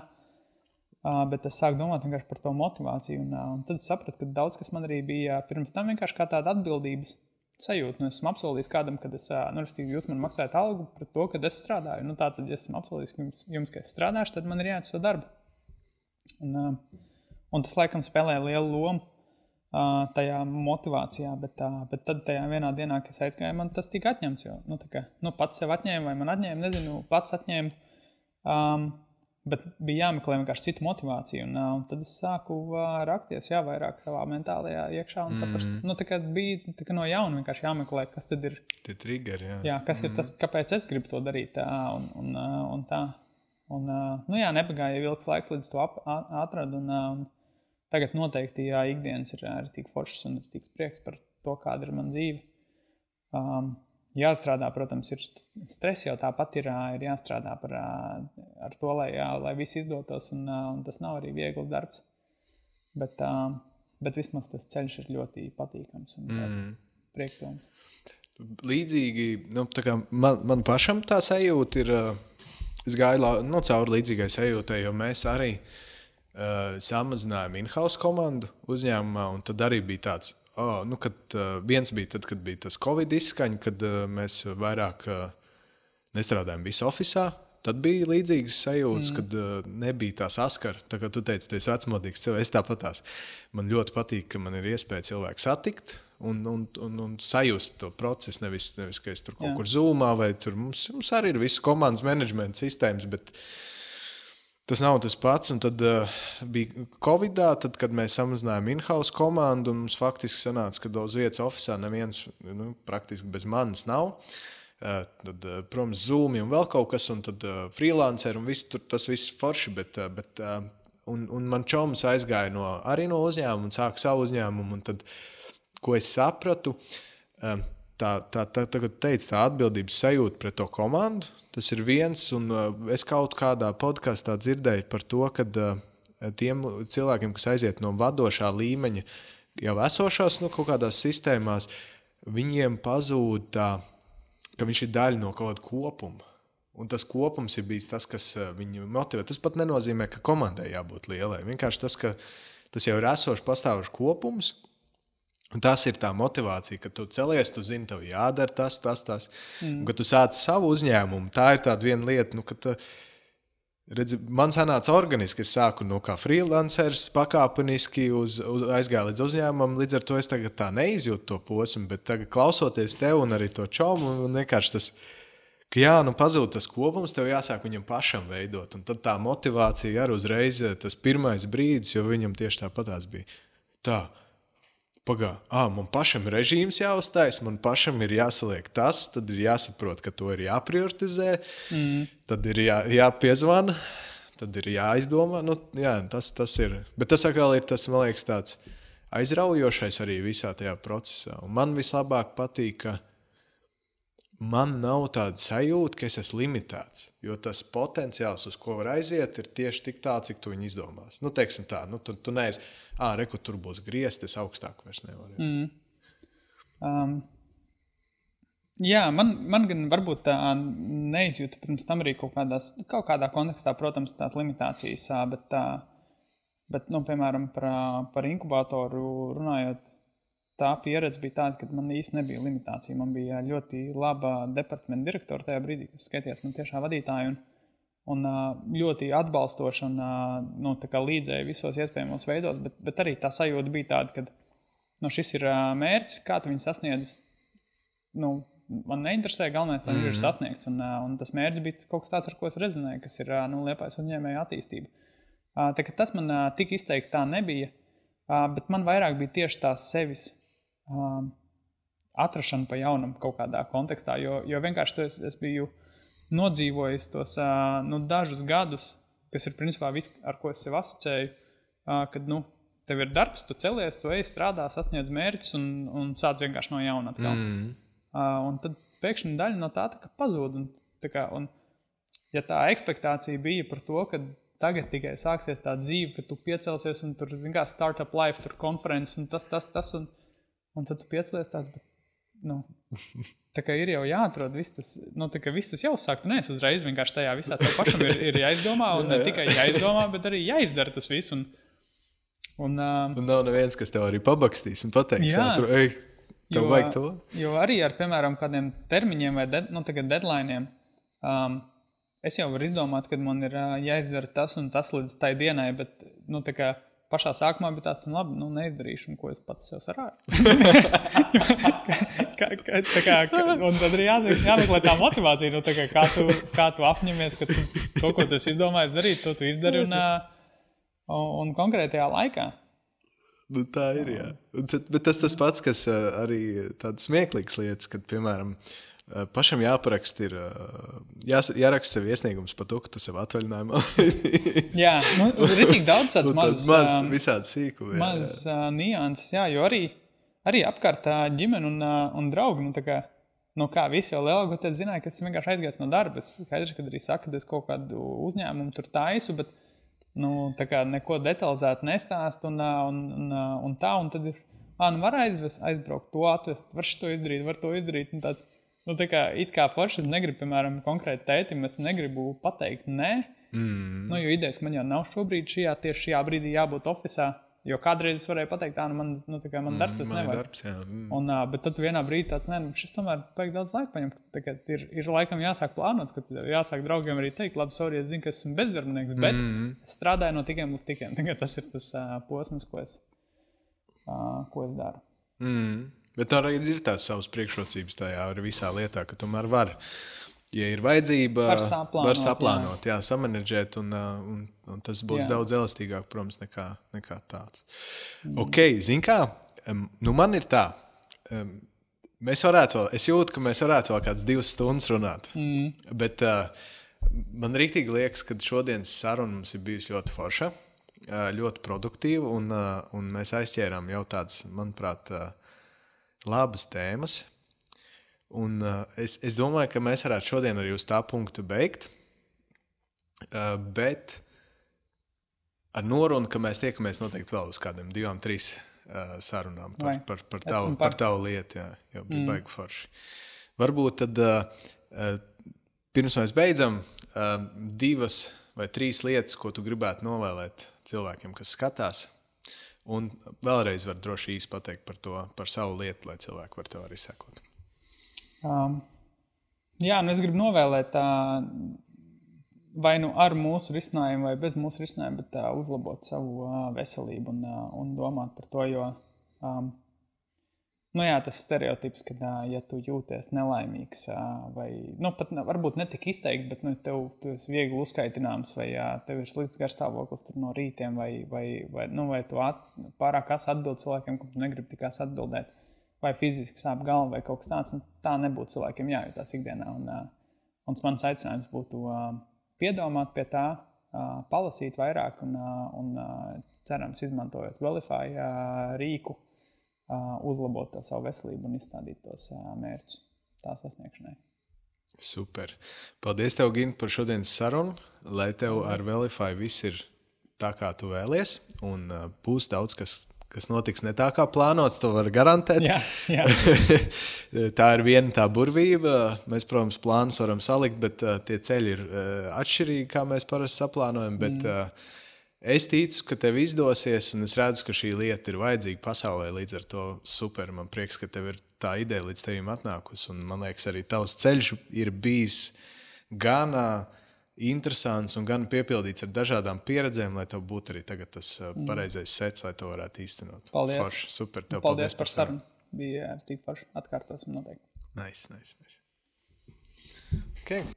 Bet es sāku domāt vienkārši par to motivāciju. Un tad es sapratu, ka daudz kas man arī bija pirms tam vienkārši kā tāda atbildības sajūta. Nu, esmu apsolījis kādam, kad jūs man maksājat algu par to, kad es strādāju. Nu, tātad, ja esmu apsolījis jums, ka es strādāšu, tad man ir jāiet to darbu. Un tas laikam spēlē lielu lomu tajā motivācijā, bet tad tajā vienā dienā, kad es aizgāju, man tas tika atņemts. Jo, pats sev atņēma vai man atņēma, nezinu, pats atņēma. Bet bija jāmeklē vienkārši citu motivāciju. Un tad es sāku rakties vairāk savā mentālajā iekšā un saprast. Bija no jauna vienkārši jāmeklē, kas tad ir.
Tie triggeri, jā.
Jā, kas ir tas, kāpēc es gribu to darīt un tā. Nepagāja ilgs laiks, līdz to atradu. Un tagad noteikti ikdienas ir tik foršas un ir tik prieks par to, kāda ir man dzīve. Jāstrādā, protams, ir stress jau tāpat ir jāstrādā ar to, lai viss izdotos, un tas nav arī viegls darbs. Bet vismaz tas ceļš ir ļoti patīkams un tāds priekpilns.
Līdzīgi, man pašam tā sajūta ir, es gāju cauri līdzīgai sajūtai, jo mēs arī samazinājām in-house komandu uzņēmumā, un tad arī bija tāds, kad viens bija tad, kad bija tas Covid izskaņa, kad mēs vairāk nestrādājām visu ofisā. Tad bija līdzīgas sajūtas, kad nebija tā saskara. Tā kā tu teici, tu esi vecmodīgs cilvēks, es tāpatās. Man ļoti patīk, ka man ir iespēja cilvēku satikt un sajust to procesu. Nevis, ka es tur kaut kur Zoomā vai tur mums arī ir visu komandas menedžmenta sistēmas, bet tas nav tas pats, un tad bija Covidā, tad, kad mēs samazinājām in-house komandu, un mums faktiski sanāca, ka uz vietas ofisā neviens praktiski bez manis nav. Tad, protams, Zoomi un vēl kaut kas, un tad freelanceri un tas viss forši, bet man čoms aizgāja arī no uzņēmuma un sāka savu uzņēmumu, un tad, ko es sapratu, tagad teicu, tā atbildības sajūta pret to komandu, tas ir viens, un es kaut kādā podkastā dzirdēju par to, ka tiem cilvēkiem, kas aiziet no vadošā līmeņa jau esošās kaut kādās sistēmās, viņiem pazūd tā, ka viņš ir daļa no kaut kāda kopuma. Un tas kopums ir bijis tas, kas viņu motivē. Tas pat nenozīmē, ka komandai jābūt lielai. Vienkārši tas, ka tas jau ir esošs pastāvošs kopums, un tas ir tā motivācija, ka tu celies, tu zini, tev jādara tas. Un, kad tu sāc savu uzņēmumu, tā ir tāda viena lieta, ka redzi, man sanāca organiski, es sāku kā freelancers pakāpeniski aizgāju līdz uzņēmumam, līdz ar to es tagad tā neizjūtu to posmu, bet tagad klausoties tev un arī to čomu, un vienkārši tas, ka pazūd tas kopums, tev jāsāk viņam pašam veidot, un tad tā motivācija arī uzreiz tas pirmais brīdis, jo viņam tieši tāpatās bija tā. Man pašam režīms jāuztais, man pašam ir jāsaliek tas, tad ir jāsaprot, ka to ir jāprioritizē, tad ir jāpiezvana, tad ir jāizdomā. Tas ir. Bet tas atkal ir tas, man liekas, tāds aizraujošais arī visā tajā procesā. Un man vislabāk patīk, ka man nav tāda sajūta, ka es esmu limitēts, jo tas potenciāls, uz ko var aiziet, ir tieši tik tā, cik tu viņu izdomās. Teiksim tā, tu neesi, tur būs griezti, es augstāk vairs nevaru.
Man gan varbūt tā neizjūtu pirms tam arī kaut kādā kontekstā, protams, tās limitācijas, bet piemēram, par inkubatoru runājot, tā pieredze bija tāda, ka man īsti nebija limitācija. Man bija ļoti laba departamenta direktora tajā brīdī, kas skaitījās man tiešā vadītāja un ļoti atbalstoša un līdzēja visos iespējamos veidos, bet arī tā sajūta bija tāda, ka šis ir mērķis, kā tu viņu sasniedz. Man neinteresē, galvenais, lai viņš ir sasniegts, un tas mērķis bija kaut kas tāds, ar ko es rezonēju, kas ir Liepājas uzņēmēju attīstība. Tā kā tas man tik izteikti tā nebija, bet man vairāk bija tieši tās sevis atrašana pa jaunam kaut kādā kontekstā, jo vienkārši es biju nodzīvojis tos dažus gadus, kas ir principā viss, ar ko es sev asociēju, kad tev ir darbs, tu celies, tu ej strādā, sasniedz mērķus un sāc vienkārši no jauna atkal. Un tad pēkšņi daļa no tā kā pazūd. Un ja tā ekspektācija bija par to, ka tagad tikai sāksies tā dzīve, ka tu piecelsies un tur, startup life, tur konferences un tas, un tad tu piecelies tāds, tā kā ir jau jāatrod viss tas, tā kā viss tas jāuzsāk, tu neesi uzreiz vienkārši tajā visā tev pašam ir jāizdomā, un ne tikai jāizdomā, bet arī jāizdara tas viss. Un
nav neviens, kas tev arī pabakstīs un pateiks, tev vajag to.
Jo arī ar, piemēram, kādiem termiņiem vai deadlineiem, es jau varu izdomāt, kad man ir jāizdara tas un tas līdz tai dienai, bet, tā kā pašā sākumā bija tāds, labi, neizdarīšu, un ko es pats sev sarādu. Un tad arī jāmeklē tā motivācija, kā tu apņemies, ka to, ko tu esi izdomājis darīt, to tu izdari un konkrētajā laikā.
Tā ir, jā. Bet tas pats, kas arī tādas smieklīgas lietas, kad, piemēram, pašam jāparakst ir, jāraksta sev iesniegums par to, ka tu sev atvaļinājumā.
Jā, ritīgi daudz tāds
maz visādi sīku.
Maz nianses, jā, jo arī apkārt ģimeni un draugi, kā visi jau lielāko tad zināja, ka es vienkārši aizgājis no darba. Es skaidrs, kad arī saka, ka es kaut kādu uzņēmumu tur taisu, bet neko detalizēti nestāst un tad ir, var aizbraukt to atvest, var šito izdarīt, var to izdarīt, un tāds. It kā forši es negribu, piemēram, konkrēti tētim, es negribu pateikt nē, jo idejas man jau nav šobrīd tieši šajā brīdī jābūt ofisā, jo kādreiz es varēju pateikt, man darbs nevajag. Bet tad vienā brīdī tāds, šis tomēr vajag daudz laika paņemt, ir laikam jāsāk plānot, ka jāsāk draugiem arī teikt, labi, sorry, es zinu, ka esmu bezdarbnieks, bet es strādāju no tikiem līdz tikiem. Tas ir tas posms, ko es daru.
Bet arī ir tās savas priekšrocības tajā ar visā lietā, ka tomēr var, ja ir vajadzība, var saplānot, samanedžēt, un tas būs daudz elastīgāk, protams, nekā tāds. Ok, zin kā, man ir tā, es jūtu, ka mēs varētu vēl kāds 2 stundas runāt, bet man rīktīgi liekas, ka šodienas saruna mums ir bijusi ļoti forša, ļoti produktīva, un mēs aizķērām jau tādas, manuprāt, labas tēmas, un es domāju, ka mēs varētu šodien arī uz tā punktu beigt, bet ar norunu, ka mēs tiekamies noteikti vēl uz kādiem 2-3 sarunām par tavu lietu, jo bija baigi forši. Varbūt tad, pirms mēs beidzam, 2 vai 3 lietas, ko tu gribētu novēlēt cilvēkiem, kas skatās, un vēlreiz var droši īsti pateikt par savu lietu, lai cilvēki var tev arī sekot.
Es gribu novēlēt vai ar mūsu risinājumu, vai bez mūsu risinājumu, bet uzlabot savu veselību un domāt par to, jo tas stereotips, ka ja tu jūties nelaimīgs vai, pat varbūt ne tik izteikti, bet tu esi viegli uzskaitināms vai tev ir slikts garstāvoklis tur no rītiem vai tu pārāk atbild cilvēkiem, kam tu negribi tik atbildēt, vai fiziski sāp galva vai kaut kas tāds, un tā nebūtu cilvēkiem jājūtās ikdienā. Un mans aicinājums būtu piedomāt pie tā, palasīt vairāk un cerams izmantojot Velify rīku, uzlabot savu veselību un izstādīt tos mērķus tā sasniegšanai.
Super. Paldies tev, Gint, par šodienas sarunu, lai tev ar Velify viss ir tā, kā tu vēlies, un būs daudz, kas notiks ne tā, kā plānots, to var garantēt.
Jā.
Tā ir viena tā burvība. Mēs, protams, plānus varam salikt, bet tie ceļi ir atšķirīgi, kā mēs parasti saplānojam, bet es ticu, ka tev izdosies, un es redzu, ka šī lieta ir vajadzīga pasaulē, līdz ar to super. Man prieks, ka tev ir tā ideja līdz tevim atnākusi, un man liekas, arī tavs ceļš ir bijis gan interesants un gan piepildīts ar dažādām pieredzēm, lai tev būtu arī tagad tas pareizais sets, lai to varētu īstenot.
Paldies.
Forši, super. Tev
paldies par sarunu. Bija tik forši. Atkārtosim noteikti.
Nice. Okay.